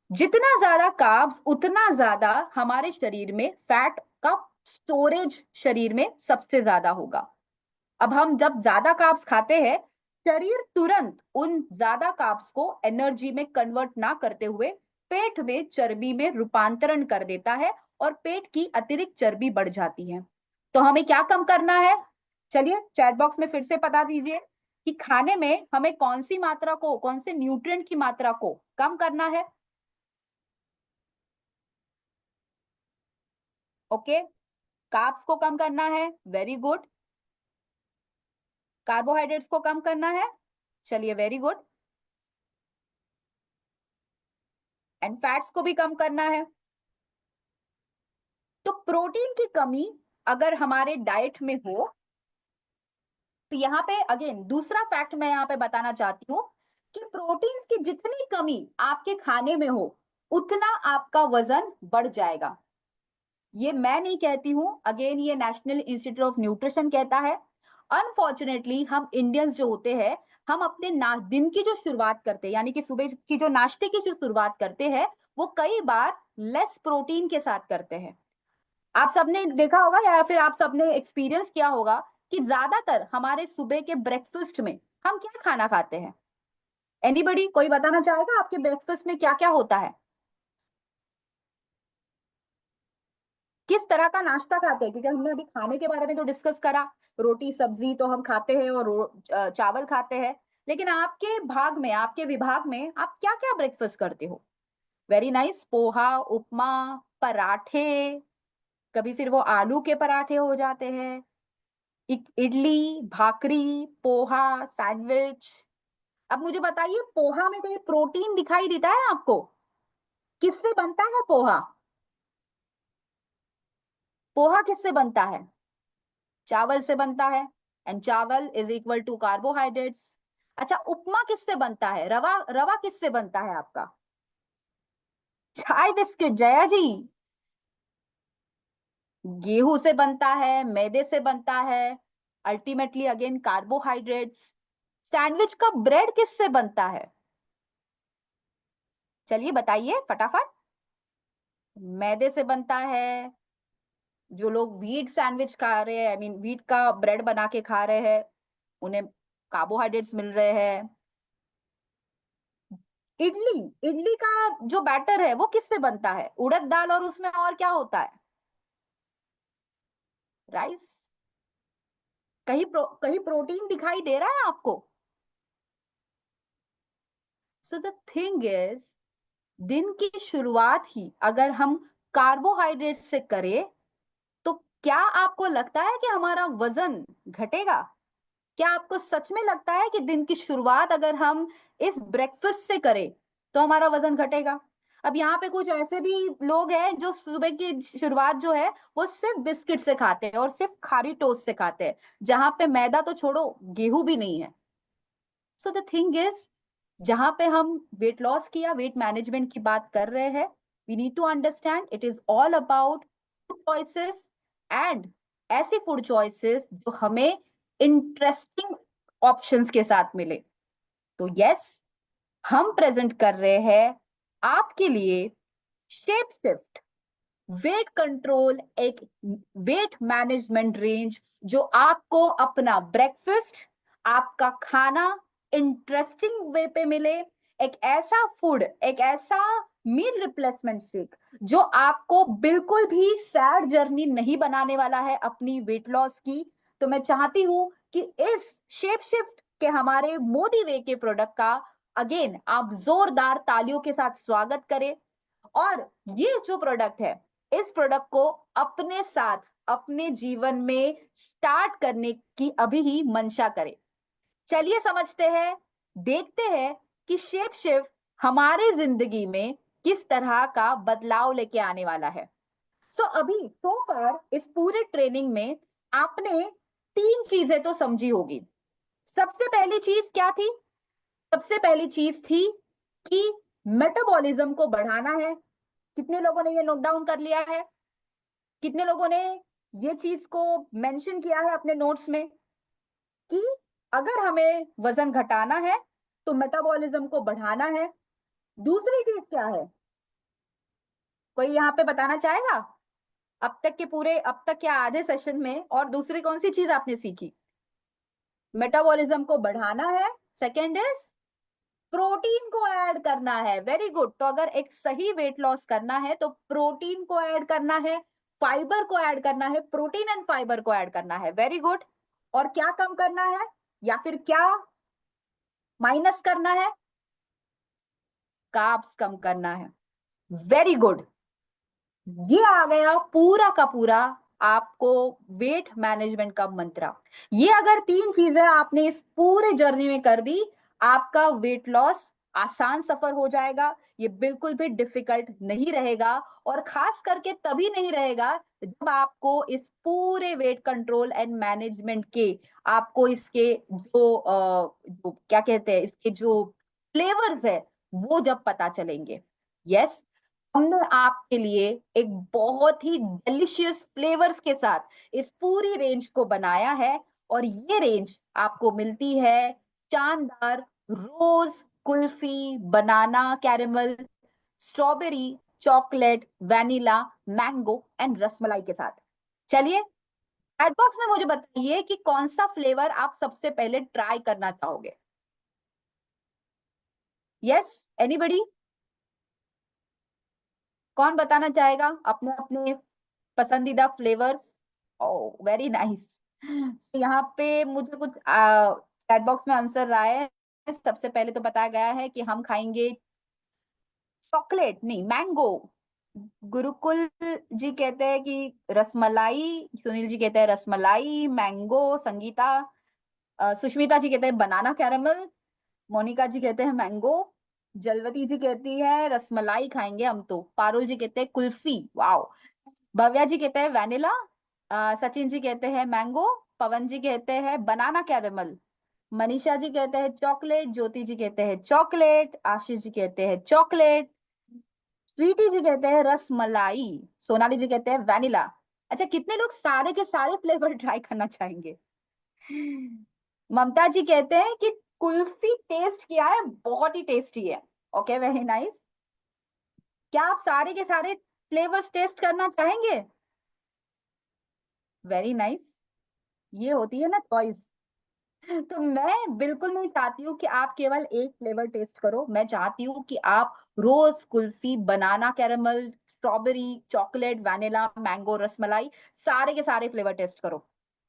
जितना ज्यादा कार्ब्स उतना ज्यादा हमारे शरीर में फैट का स्टोरेज शरीर में सबसे ज्यादा होगा। अब हम जब ज्यादा कार्ब्स खाते हैं, शरीर तुरंत उन ज्यादा कार्ब्स को एनर्जी में कन्वर्ट ना करते हुए पेट में चर्बी में रूपांतरण कर देता है, और पेट की अतिरिक्त चर्बी बढ़ जाती है। तो हमें क्या कम करना है? चलिए चैट बॉक्स में फिर से बता दीजिए कि खाने में हमें कौन सी मात्रा को, कौन से न्यूट्रिएंट की मात्रा को कम करना है। ओके, कार्ब्स को कम करना है, वेरी गुड। कार्बोहाइड्रेट्स को कम करना है, चलिए वेरी गुड। एंड फैट्स को भी कम करना है। तो प्रोटीन की कमी अगर हमारे डाइट में हो, तो यहाँ पे अगेन दूसरा फैक्ट मैं यहाँ पे बताना चाहती हूँ कि प्रोटीन्स की जितनी कमी आपके खाने में हो, उतना आपका वजन बढ़ जाएगा। ये मैं नहीं कहती हूँ, अगेन ये नेशनल इंस्टीट्यूट ऑफ न्यूट्रिशन कहता है। अनफॉर्चुनेटली हम इंडियंस जो होते हैं, हम अपने दिन की जो शुरुआत करते हैं, यानी कि सुबह की जो नाश्ते की जो शुरुआत करते हैं, वो कई बार लेस प्रोटीन के साथ करते हैं। आप सबने देखा होगा या फिर आप सबने एक्सपीरियंस किया होगा कि ज्यादातर हमारे सुबह के ब्रेकफास्ट में हम क्या खाना खाते हैं? एनीबडी, कोई बताना चाहेगा आपके ब्रेकफास्ट में क्या क्या होता है? किस तरह का नाश्ता खाते हैं? क्योंकि हमने अभी खाने के बारे में तो डिस्कस करा, रोटी सब्जी तो हम खाते हैं और चावल खाते हैं, लेकिन आपके भाग में, आपके विभाग में आप क्या क्या ब्रेकफास्ट करते हो? वेरी नाइस, पोहा, उपमा, पराठे, कभी फिर वो आलू के पराठे हो जाते हैं, इडली, भाकरी, पोहा, सैंडविच। अब मुझे बताइए, पोहा में कोई प्रोटीन दिखाई देता है आपको? किससे बनता है पोहा? पोहा किससे बनता है? चावल से बनता है, एंड चावल इज इक्वल टू कार्बोहाइड्रेट्स। अच्छा, उपमा किससे बनता है? रवा, रवा किससे बनता है आपका? चाय बिस्किट, जया जी। गेहूं से बनता है, मैदे से बनता है, अल्टीमेटली अगेन कार्बोहाइड्रेट्स। सैंडविच का ब्रेड किससे बनता है? चलिए बताइए फटाफट। मैदे से बनता है। जो लोग व्हीट सैंडविच खा रहे हैं, आई मीन व्हीट का ब्रेड बना के खा रहे हैं, उन्हें कार्बोहाइड्रेट्स मिल रहे हैं। इडली, इडली का जो बैटर है वो किससे बनता है? उड़द दाल, और उसमें और क्या होता है? राइस। कहीं प्रोटीन दिखाई दे रहा है आपको? सो द थिंग इज, दिन की शुरुआत ही अगर हम कार्बोहाइड्रेट से करें, तो क्या आपको लगता है कि हमारा वजन घटेगा? क्या आपको सच में लगता है कि दिन की शुरुआत अगर हम इस ब्रेकफास्ट से करें तो हमारा वजन घटेगा? अब यहाँ पे कुछ ऐसे भी लोग हैं जो सुबह की शुरुआत जो है वो सिर्फ बिस्किट से खाते हैं और सिर्फ खारी टोस्ट से खाते हैं, जहां पे मैदा तो छोड़ो, गेहूं भी नहीं है। सो द थिंग इज, जहां पे हम वेट लॉस की या वेट मैनेजमेंट की बात कर रहे हैं, we need to understand it is all about food choices, and ऐसी फूड चॉइसेस जो हमें इंटरेस्टिंग ऑप्शंस के साथ मिले। तो यस, हम प्रेजेंट कर रहे हैं आपके लिए शेप शिफ्ट वेट कंट्रोल, एक वेट मैनेजमेंट रेंज जो आपको अपना ब्रेकफास्ट, आपका खाना इंटरेस्टिंग वे पे मिले, एक ऐसा फूड, एक ऐसा मील रिप्लेसमेंट शेक जो आपको बिल्कुल भी सैड जर्नी नहीं बनाने वाला है अपनी वेट लॉस की। तो मैं चाहती हूं कि इस शेप शिफ्ट के हमारे मोदी वे के प्रोडक्ट का अगेन आप जोरदार तालियों के साथ स्वागत करें। और ये जो प्रोडक्ट है, इस प्रोडक्ट को अपने साथ अपने जीवन में स्टार्ट करने की अभी ही मंशा करें। चलिए समझते हैं, देखते हैं कि शेप शिफ्ट हमारे जिंदगी में किस तरह का बदलाव लेके आने वाला है। अभी सो फार इस पूरे ट्रेनिंग में आपने 3 चीजें तो समझी होगी। सबसे पहली चीज क्या थी? सबसे पहली चीज थी कि मेटाबॉलिज्म को बढ़ाना है। कितने लोगों ने ये नोट डाउन कर लिया है? कितने लोगों ने ये चीज को मेंशन किया है अपने नोट्स में कि अगर हमें वजन घटाना है तो मेटाबॉलिज्म को बढ़ाना है? दूसरी चीज क्या है? कोई यहाँ पे बताना चाहेगा? अब तक के पूरे, अब तक के आधे सेशन में और दूसरी कौन सी चीज आपने सीखी? मेटाबॉलिज्म को बढ़ाना है, सेकेंड इज प्रोटीन को ऐड करना है। Very good. तो अगर एक सही वेट लॉस करना है तो प्रोटीन को ऐड करना है, फाइबर को ऐड करना है, प्रोटीन एंड फाइबर को ऐड करना है। Very good. और क्या कम करना है या फिर क्या माइनस करना है? कार्ब्स कम करना है। Very good. ये आ गया पूरा का पूरा आपको वेट मैनेजमेंट का मंत्र। ये अगर 3 चीजें आपने इस पूरे जर्नी में कर दी, आपका वेट लॉस आसान सफर हो जाएगा। ये बिल्कुल भी डिफिकल्ट नहीं रहेगा, और खास करके तभी नहीं रहेगा जब आपको इस पूरे वेट कंट्रोल एंड मैनेजमेंट के, आपको इसके जो क्या कहते हैं, इसके जो फ्लेवर्स है वो जब पता चलेंगे। यस, हमने आपके लिए एक बहुत ही डिलिशियस फ्लेवर्स के साथ इस पूरी रेंज को बनाया है, और ये रेंज आपको मिलती है शानदार rose kulfi, banana caramel, strawberry, chocolate, vanilla, mango and rasmalai के साथ। चलिए चैट बॉक्स में मुझे बताइए कि कौन सा फ्लेवर आप सबसे पहले ट्राई करना चाहोगे। Yes, anybody? कौन बताना चाहेगा अपने अपने पसंदीदा फ्लेवर्स? ओ वेरी नाइस। तो यहाँ पे मुझे कुछ चैट बॉक्स में आंसर आया है। सबसे पहले तो बताया गया है कि हम खाएंगे चॉकलेट, नहीं मैंगो। गुरुकुल जी कहते हैं कि रसमलाई, सुनील जी कहते हैं रसमलाई मैंगो, संगीता, सुष्मिता जी कहते हैं बनाना कैरेमल, मोनिका जी कहते हैं मैंगो, जलवती जी कहती है रसमलाई खाएंगे हम तो, पारुल जी कहते हैं कुल्फी, वाओ, भव्या जी कहते हैं वैनिला, सचिन जी कहते हैं मैंगो, पवन जी कहते हैं बनाना कैरेमल, मनीषा जी कहते हैं चॉकलेट, ज्योति जी कहते हैं चॉकलेट, आशीष जी कहते हैं चॉकलेट, स्वीटी जी कहते हैं रसमलाई, सोनाली जी कहते हैं वैनिला। अच्छा, कितने लोग सारे के सारे फ्लेवर ट्राई करना चाहेंगे? ममता जी कहते हैं कि कुल्फी टेस्ट किया है, बहुत ही टेस्टी है। Okay, very nice. क्या आप सारे के सारे फ्लेवर्स टेस्ट करना चाहेंगे? Very nice. ये होती है ना चॉइस। तो मैं बिल्कुल नहीं चाहती हूँ कि आप केवल एक फ्लेवर टेस्ट करो, मैं चाहती हूँ कि आप rose kulfi, banana caramel, strawberry, chocolate, vanilla, mango, rasmalai, सारे के सारे फ्लेवर टेस्ट करो।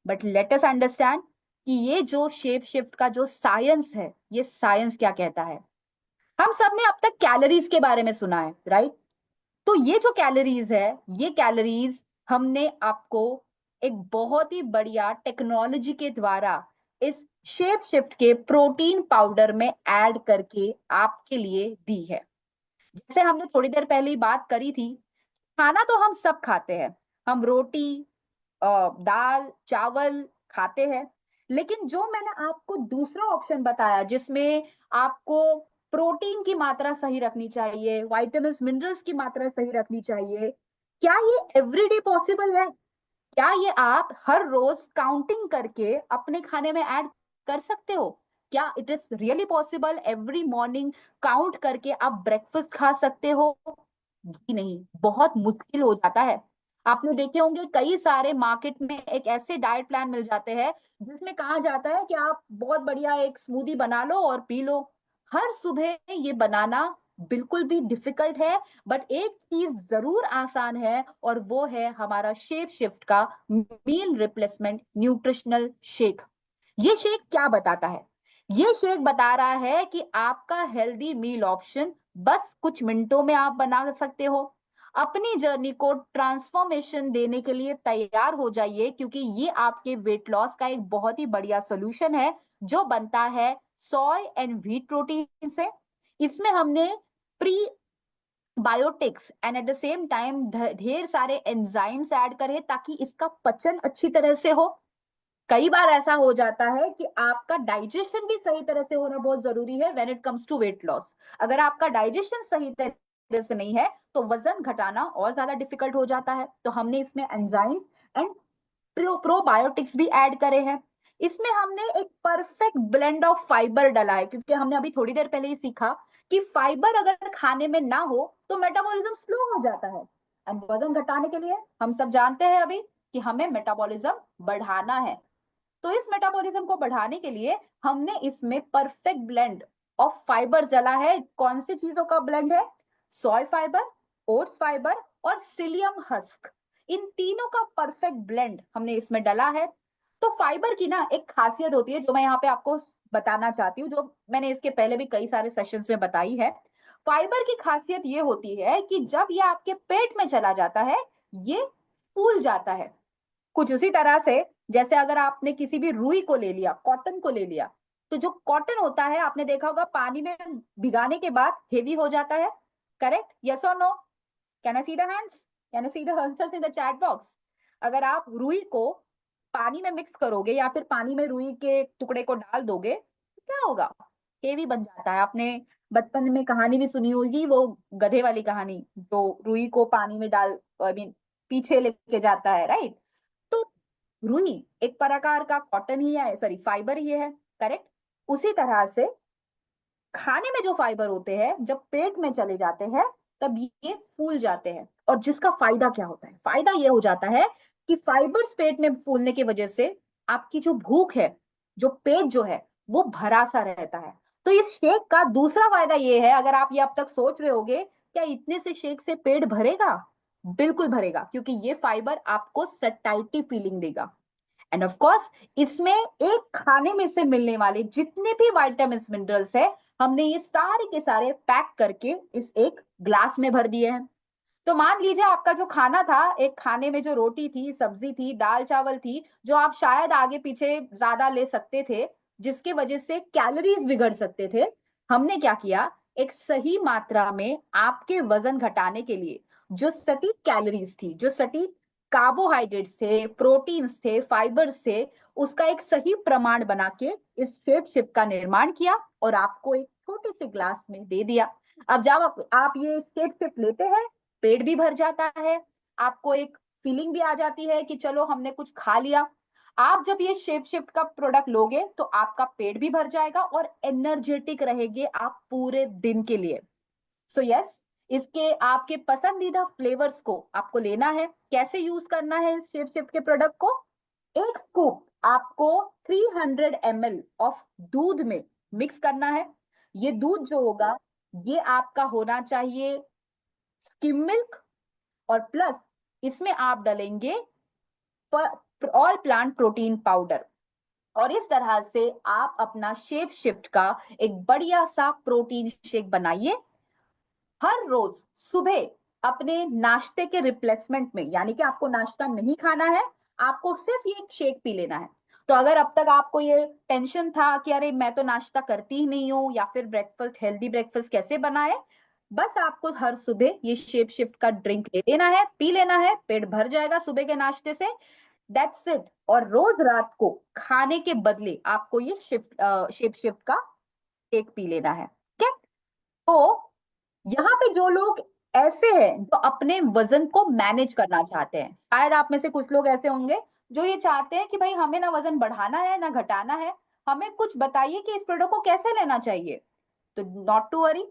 बट लेट अस अंडरस्टैंड कि ये जो शेप शिफ्ट का जो साइंस है, ये साइंस क्या कहता है। हम सब ने अब तक कैलोरीज के बारे में सुना है, राइट? तो ये जो कैलोरीज है, ये कैलोरीज हमने आपको एक बहुत ही बढ़िया टेक्नोलॉजी के द्वारा इस शेप शिफ्ट के प्रोटीन पाउडर में ऐड करके आपके लिए दी है। जैसे हमने थोड़ी देर पहले ही बात करी थी, खाना तो हम सब खाते हैं, हम रोटी, दाल, चावल खाते हैं, लेकिन जो मैंने आपको दूसरा ऑप्शन बताया जिसमें आपको प्रोटीन की मात्रा सही रखनी चाहिए, विटामिन मिनरल्स की मात्रा सही रखनी चाहिए, क्या ये एवरीडे पॉसिबल है? क्या ये आप हर रोज काउंटिंग करके अपने खाने में ऐड कर सकते हो? क्या it is really possible every morning count करके आप ब्रेकफास्ट खा सकते हो? जी नहीं, बहुत मुश्किल हो जाता है। आपने देखे होंगे कई सारे मार्केट में एक ऐसे डाइट प्लान मिल जाते हैं जिसमें कहा जाता है कि आप बहुत बढ़िया एक स्मूदी बना लो और पी लो। हर सुबह ये बनाना बिल्कुल भी डिफिकल्ट है, बट एक चीज जरूर आसान है, और वो है हमारा शेप शिफ्ट का मील रिप्लेसमेंट न्यूट्रिशनल शेक। ये शेक क्या बताता है? ये शेक बता रहा है कि आपका हेल्दी मील ऑप्शन बस कुछ मिनटों में आप बना सकते हो। अपनी जर्नी को ट्रांसफॉर्मेशन देने के लिए तैयार हो जाइए, क्योंकि ये आपके वेट लॉस का एक बहुत ही बढ़िया सोल्यूशन है, जो बनता है सोय एंड व्हीट प्रोटीन से। इसमें हमने pre biotics and at the same time ढेर सारे एंजाइम्स ऐड करे, ताकि इसका पचन अच्छी तरह से हो। कई बार ऐसा हो जाता है कि आपका डाइजेशन भी सही तरह से होना बहुत जरूरी है when it comes to weight loss. अगर आपका डाइजेशन सही तरह से नहीं है तो वजन घटाना और ज्यादा डिफिकल्ट हो जाता है। तो हमने इसमें एंजाइम्स एंड प्रोबायोटिक्स भी ऐड करे हैं। इसमें हमने एक परफेक्ट ब्लेंड ऑफ फाइबर डाला है, क्योंकि हमने अभी थोड़ी देर पहले ही सीखा कि फाइबर अगर खाने में ना हो तो मेटाबॉलिज्म स्लो हो जाता है। एंड वजन घटाने के लिए हम सब जानते हैं अभी कि हमें मेटाबॉलिज्म बढ़ाना है। तो इस मेटाबॉलिज्म को बढ़ाने के लिए हमने इसमें परफेक्ट ब्लेंड ऑफ फाइबर डाला है। कौन सी चीजों का ब्लेंड है? सोय फाइबर, ओट्स फाइबर और सिलियम हस्क। इन तीनों का परफेक्ट ब्लेंड हमने इसमें डाला है। तो फाइबर की ना एक खासियत होती है जो मैं यहाँ पे आपको बताना चाहती हूँ, जो मैंने इसके पहले भी कई सारे सेशंस में बताई है। फाइबर की खासियत ये होती है कि जब ये आपके पेट में चला जाता है, ये फूल जाता है। कुछ उसी तरह से जैसे अगर आपने किसी भी रुई को ले लिया, कॉटन को ले लिया, तो जो कॉटन होता है आपने देखा होगा पानी में भिगाने के बाद हेवी हो जाता है। करेक्ट? यस और no? Can I see the hands? Can I see the answers in the chat box? अगर आप रुई को पानी में मिक्स करोगे या फिर पानी में रुई के टुकड़े को डाल दोगे तो क्या होगा? हेवी बन जाता है। आपने बचपन में कहानी भी सुनी होगी, वो गधे वाली कहानी, जो रुई को पानी में डाल, आई मीन पीछे लेके जाता है, राइट? तो रुई एक प्रकार का कॉटन ही है, सॉरी फाइबर ही है। करेक्ट? उसी तरह से खाने में जो फाइबर होते हैं जब पेट में चले जाते हैं तब ये फूल जाते हैं। और जिसका फायदा क्या होता है? फायदा ये हो जाता है कि फाइबर्स पेट में फूलने की वजह से आपकी जो भूख है, जो पेट जो है, वो भरा सा रहता है। तो इस शेक का दूसरा फायदा ये है, अगर आप ये अब तक सोच रहे होगे क्या इतने से शेक से पेट भरेगा, बिल्कुल भरेगा, क्योंकि ये फाइबर आपको सटाइटी फीलिंग देगा। एंड ऑफ कोर्स इसमें एक खाने में से मिलने वाले जितने भी विटामिन मिनरल्स है, हमने ये सारे के सारे पैक करके इस एक ग्लास में भर दिए हैं। तो मान लीजिए आपका जो खाना था, एक खाने में जो रोटी थी, सब्जी थी, दाल चावल थी, जो आप शायद आगे पीछे ज्यादा ले सकते थे, जिसके वजह से कैलोरीज बिगड़ सकते थे, हमने क्या किया, एक सही मात्रा में आपके वजन घटाने के लिए जो सटीक कैलोरीज थी, जो सटीक कार्बोहाइड्रेट्स थे, प्रोटीन्स थे, फाइबर्स थे, उसका एक सही प्रमाण बना के इस शेप शिफ्ट का निर्माण किया और आपको एक छोटे से ग्लास में दे दिया। अब जब आप ये शेप शिफ्ट लेते हैं, पेट भी भर जाता है, आपको एक फीलिंग भी आ जाती है कि चलो हमने कुछ खा लिया। आप जब ये शेप शिफ्ट का प्रोडक्ट लोगे तो आपका पेट भी भर जाएगा और एनर्जेटिक रहेंगे आप पूरे दिन के लिए। सो यस, इसके आपके पसंदीदा फ्लेवर्स को आपको लेना है। कैसे यूज करना है इस शेप शिफ्ट के प्रोडक्ट को? एक स्कूप आपको 300 ml ऑफ दूध में मिक्स करना है। ये दूध जो होगा, ये आपका होना चाहिए स्किम मिल्क, और प्लस इसमें आप डालेंगे ऑल प्लांट प्रोटीन पाउडर। और इस तरह से आप अपना शेप शिफ्ट का एक बढ़िया सा प्रोटीन शेक बनाइए। हर रोज सुबह अपने नाश्ते के रिप्लेसमेंट में, यानी कि आपको नाश्ता नहीं खाना है, आपको सिर्फ ये शेक पी लेना है। तो अगर अब तक आपको ये टेंशन था कि अरे मैं तो नाश्ता करती ही नहीं हूँ, या फिर ब्रेकफास्ट, हेल्दी ब्रेकफास्ट कैसे बनाए, बस आपको हर सुबह ये शेप शिफ्ट का ड्रिंक ले लेना है, पी लेना है, पेट भर जाएगा सुबह के नाश्ते से। That's it. और रोज रात को खाने के बदले आपको ये शेप शिफ्ट का शेक पी लेना है। ठीक है? तो यहाँ पे जो लोग ऐसे हैं जो अपने वजन को मैनेज करना चाहते हैं, शायद आप में से कुछ लोग ऐसे होंगे जो ये चाहते हैं कि भाई हमें ना वजन बढ़ाना है ना घटाना है, हमें कुछ बताइए कि इस प्रोडक्ट को कैसे लेना चाहिए। तो नॉट टू वरी,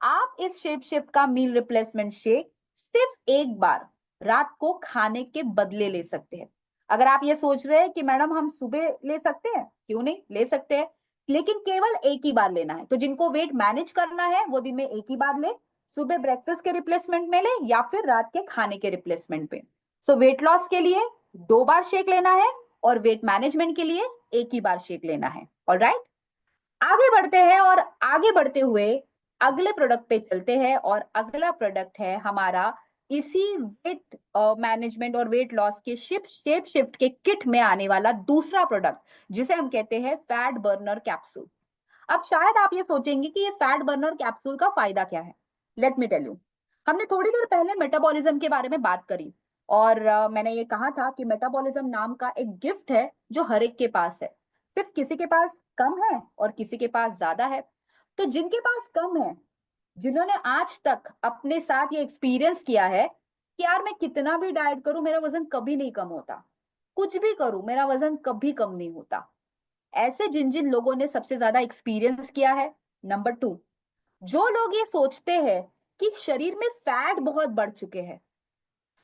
आप इस शेप शिफ्ट का मील रिप्लेसमेंट शेक सिर्फ एक बार रात को खाने के बदले ले सकते हैं। अगर आप ये सोच रहे हैं कि मैडम हम सुबह ले सकते हैं, क्यों नहीं ले सकते हैं, लेकिन केवल एक ही बार लेना है। तो जिनको वेट मैनेज करना है वो दिन में एक ही बार ले, सुबह ब्रेकफास्ट के रिप्लेसमेंट में ले या फिर रात के खाने के रिप्लेसमेंट पे। सो वेट लॉस के लिए 2 बार शेक लेना है और वेट मैनेजमेंट के लिए एक ही बार शेक लेना है। ऑलराइट, आगे बढ़ते हैं और आगे बढ़ते हुए अगले प्रोडक्ट पे चलते हैं। और अगला प्रोडक्ट है हमारा इसी वेट मैनेजमेंट और वेट लॉस के शेप शिफ्ट के किट में आने वाला दूसरा प्रोडक्ट, जिसे हम कहते हैं फैट बर्नर कैप्सूल। अब शायद आप ये सोचेंगे कि ये फैट बर्नर कैप्सूल का फायदा क्या है। Let me tell you. हमने थोड़ी देर पहले मेटाबॉलिज्म के बारे में बात करी और मैंने ये कहा था कि मेटाबॉलिज्म नाम का एक गिफ्ट है जो हर एक के पास है। सिर्फ किसी के पास कम है और किसी के पास ज्यादा है। तो जिनके पास कम है, जिन्होंने आज तक अपने साथ ये एक्सपीरियंस किया है कि यार मैं कितना भी डाइट करूं मेरा वजन कभी नहीं कम होता, कुछ भी करूं मेरा वजन कभी कम नहीं होता, ऐसे जिन जिन लोगों ने सबसे ज्यादा एक्सपीरियंस किया है। नंबर 2, जो लोग ये सोचते हैं कि शरीर में फैट बहुत बढ़ चुके हैं,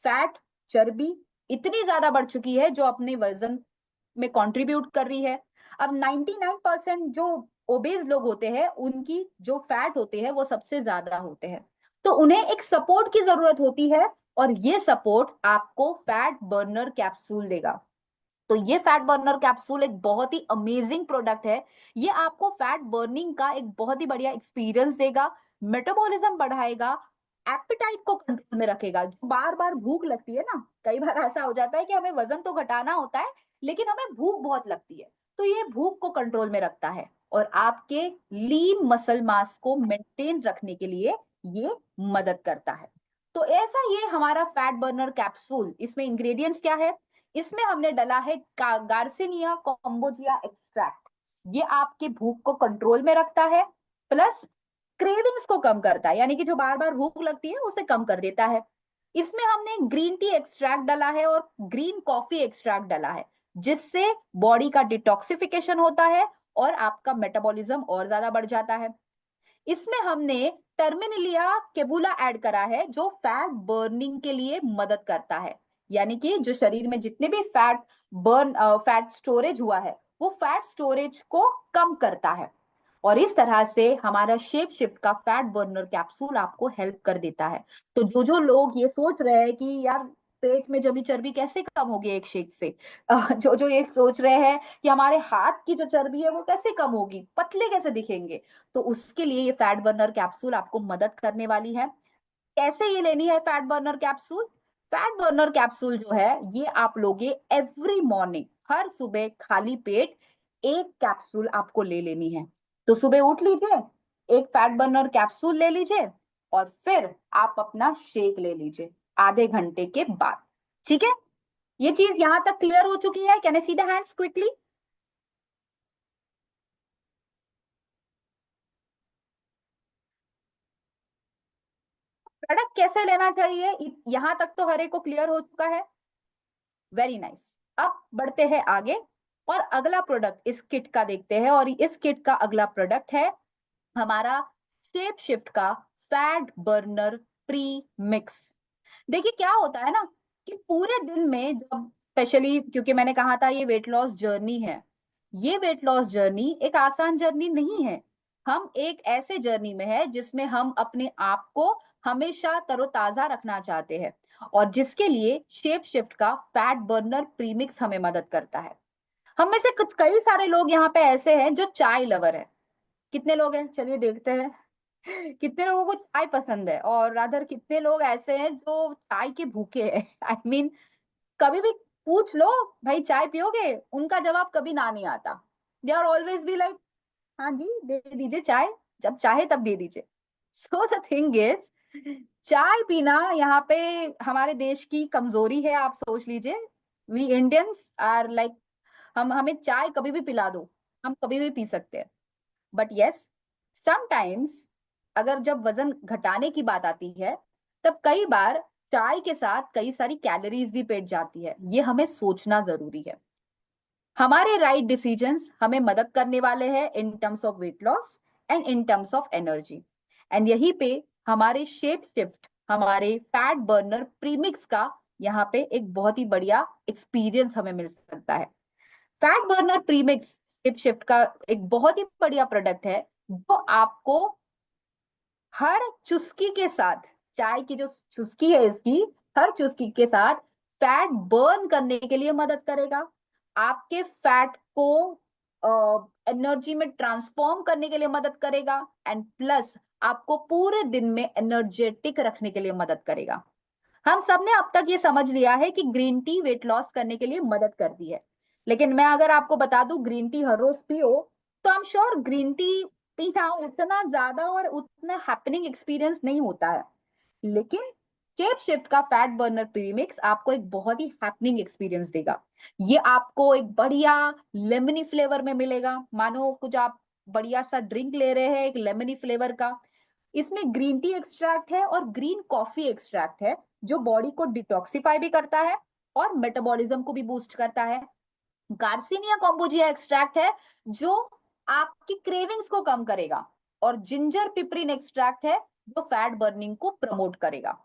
फैट चर्बी इतनी ज्यादा बढ़ चुकी है जो अपने वजन में कंट्रीब्यूट कर रही है। अब 99% जो ओबेज लोग होते हैं उनकी जो फैट होते हैं वो सबसे ज्यादा होते हैं। तो उन्हें एक सपोर्ट की जरूरत होती है और ये सपोर्ट आपको फैट बर्नर कैप्सूल देगा। तो ये फैट बर्नर कैप्सूल एक बहुत ही अमेजिंग प्रोडक्ट है। ये आपको फैट बर्निंग का एक बहुत ही बढ़िया एक्सपीरियंस देगा, मेटाबॉलिज्म बढ़ाएगा, एपेटाइट को कंट्रोल में रखेगा। जो बार बार भूख लगती है ना, कई बार ऐसा हो जाता है कि हमें वजन तो घटाना होता है लेकिन हमें भूख बहुत लगती है, तो ये भूख को कंट्रोल में रखता है और आपके लीन मसल मास को मेंटेन रखने के लिए ये मदद करता है। तो ऐसा ये हमारा फैट बर्नर कैप्सूल, इसमें इंग्रेडिएंट्स क्या है? इसमें हमने डाला है गार्सिनिया कॉम्बोजिया एक्सट्रैक्ट। ये आपके भूख को कंट्रोल में रखता है, प्लस क्रेविंग्स को कम करता है, यानी कि जो बार बार भूख लगती है उसे कम कर देता है। इसमें हमने ग्रीन टी एक्सट्रैक्ट डाला है और ग्रीन कॉफी एक्सट्रैक्ट डाला है, जिससे बॉडी का डिटॉक्सिफिकेशन होता है और आपका मेटाबॉलिज्म और ज्यादा बढ़ जाता है। इसमें हमने टर्मिनलिया केबुला ऐड करा है जो फैट बर्निंग के लिए मदद करता है, यानी कि जो शरीर में जितने भी फैट स्टोरेज हुआ है वो फैट स्टोरेज को कम करता है। और इस तरह से हमारा शेप शिफ्ट का फैट बर्नर कैप्सूल आपको हेल्प कर देता है। तो जो जो लोग ये सोच रहे हैं कि यार पेट में जमी चर्बी कैसे कम होगी एक शेक से, जो जो ये सोच रहे हैं कि हमारे हाथ की जो चर्बी है वो कैसे कम होगी, पतले कैसे दिखेंगे, तो उसके लिए ये फैट बर्नर कैप्सूल आपको मदद करने वाली है। कैसे ये लेनी है fat burner capsule? Fat burner capsule जो है ये आप लोगे एवरी मॉर्निंग, हर सुबह खाली पेट एक कैप्सूल आपको ले लेनी है। तो सुबह उठ लीजिए, एक फैट बर्नर कैप्सूल ले लीजिए और फिर आप अपना शेक ले लीजिए आधे घंटे के बाद। ठीक है, ये चीज यहां तक क्लियर हो चुकी है? Can I see the hands quickly? Product कैसे लेना चाहिए, यहां तक तो हर एक को क्लियर हो चुका है। Very nice. अब बढ़ते हैं आगे और अगला प्रोडक्ट इस किट का देखते हैं। और इस किट का अगला प्रोडक्ट है हमारा शेप शिफ्ट का फैट बर्नर प्री मिक्स। देखिए क्या होता है ना कि पूरे दिन में जब, स्पेशली क्योंकि मैंने कहा था ये वेट लॉस जर्नी है, ये वेट लॉस जर्नी एक आसान जर्नी नहीं है। हम एक ऐसे जर्नी में है जिसमें हम अपने आप को हमेशा तरोताजा रखना चाहते हैं और जिसके लिए शेप शिफ्ट का फैट बर्नर प्रीमिक्स हमें मदद करता है। हम में से कुछ कई सारे लोग यहाँ पे ऐसे हैं जो चाय लवर है। कितने लोग हैं चलिए देखते हैं। कितने लोगों को चाय पसंद है और रादर कितने लोग ऐसे हैं जो चाय के भूखे हैं। आई मीन कभी भी पूछ लो भाई चाय पियोगे, उनका जवाब कभी ना नहीं आता। They are always be like हाँ जी दे दीजिए चाय, जब चाहे तब दे दीजिए। सो द थिंग इज, चाय पीना यहाँ पे हमारे देश की कमजोरी है। आप सोच लीजिए, वी इंडियंस आर लाइक, हम हमें चाय कभी भी पिला दो हम कभी भी पी सकते हैं। बट यस, समटाइम्स अगर जब वजन घटाने की बात आती है तब कई बार चाय के साथ कई सारी कैलोरीज भी पेट जाती है। ये हमें सोचना जरूरी है। हमारे राइट डिसीजंस हमें मदद करने वाले हैं in terms of weight loss and in terms of energy. And यहीं पे हमारे शेप शिफ्ट हमारे फैट बर्नर प्रीमिक्स का यहाँ पे एक बहुत ही बढ़िया एक्सपीरियंस हमें मिल सकता है। Fat burner premix ship shift का एक बहुत ही बढ़िया प्रोडक्ट है, जो आपको हर चुस्की के साथ, चाय की जो चुस्की है इसकी, हर चुस्की के साथ फैट बर्न करने के लिए मदद करेगा, आपके फैट को एनर्जी में ट्रांसफॉर्म करने के लिए मदद करेगा, एंड प्लस आपको पूरे दिन में एनर्जेटिक रखने के लिए मदद करेगा। हम सबने अब तक ये समझ लिया है कि ग्रीन टी वेट लॉस करने के लिए मदद करती है, लेकिन मैं अगर आपको बता दूं ग्रीन टी हर रोज पियो, तो आई एम श्योर ग्रीन टी पीना उतना ज्यादा और उतना हैपनिंग एक्सपीरियंस नहीं होता है। लेकिन शेप शिफ्ट का फैट बर्नर प्रीमिक्स आपको एक बहुत ही हैपनिंग एक्सपीरियंस देगा। ये आपको एक बढ़िया लेमनी फ्लेवर में मिलेगा, मानो कुछ आप बढ़िया सा ड्रिंक ले रहे हैं एक लेमनी फ्लेवर का। इसमें ग्रीन टी एक्सट्रैक्ट है और ग्रीन कॉफी एक्सट्रैक्ट है, जो बॉडी को डिटॉक्सिफाई भी करता है और मेटाबॉलिज्म को भी बूस्ट करता है। गार्सिनिया कॉम्बोजिया एक्सट्रैक्ट है, जो आपकी क्रेविंग्स को कम करेगा, और जिंजर पिपरिन एक्सट्रैक्ट है, जो फैट बर्निंग को प्रमोट करेगा।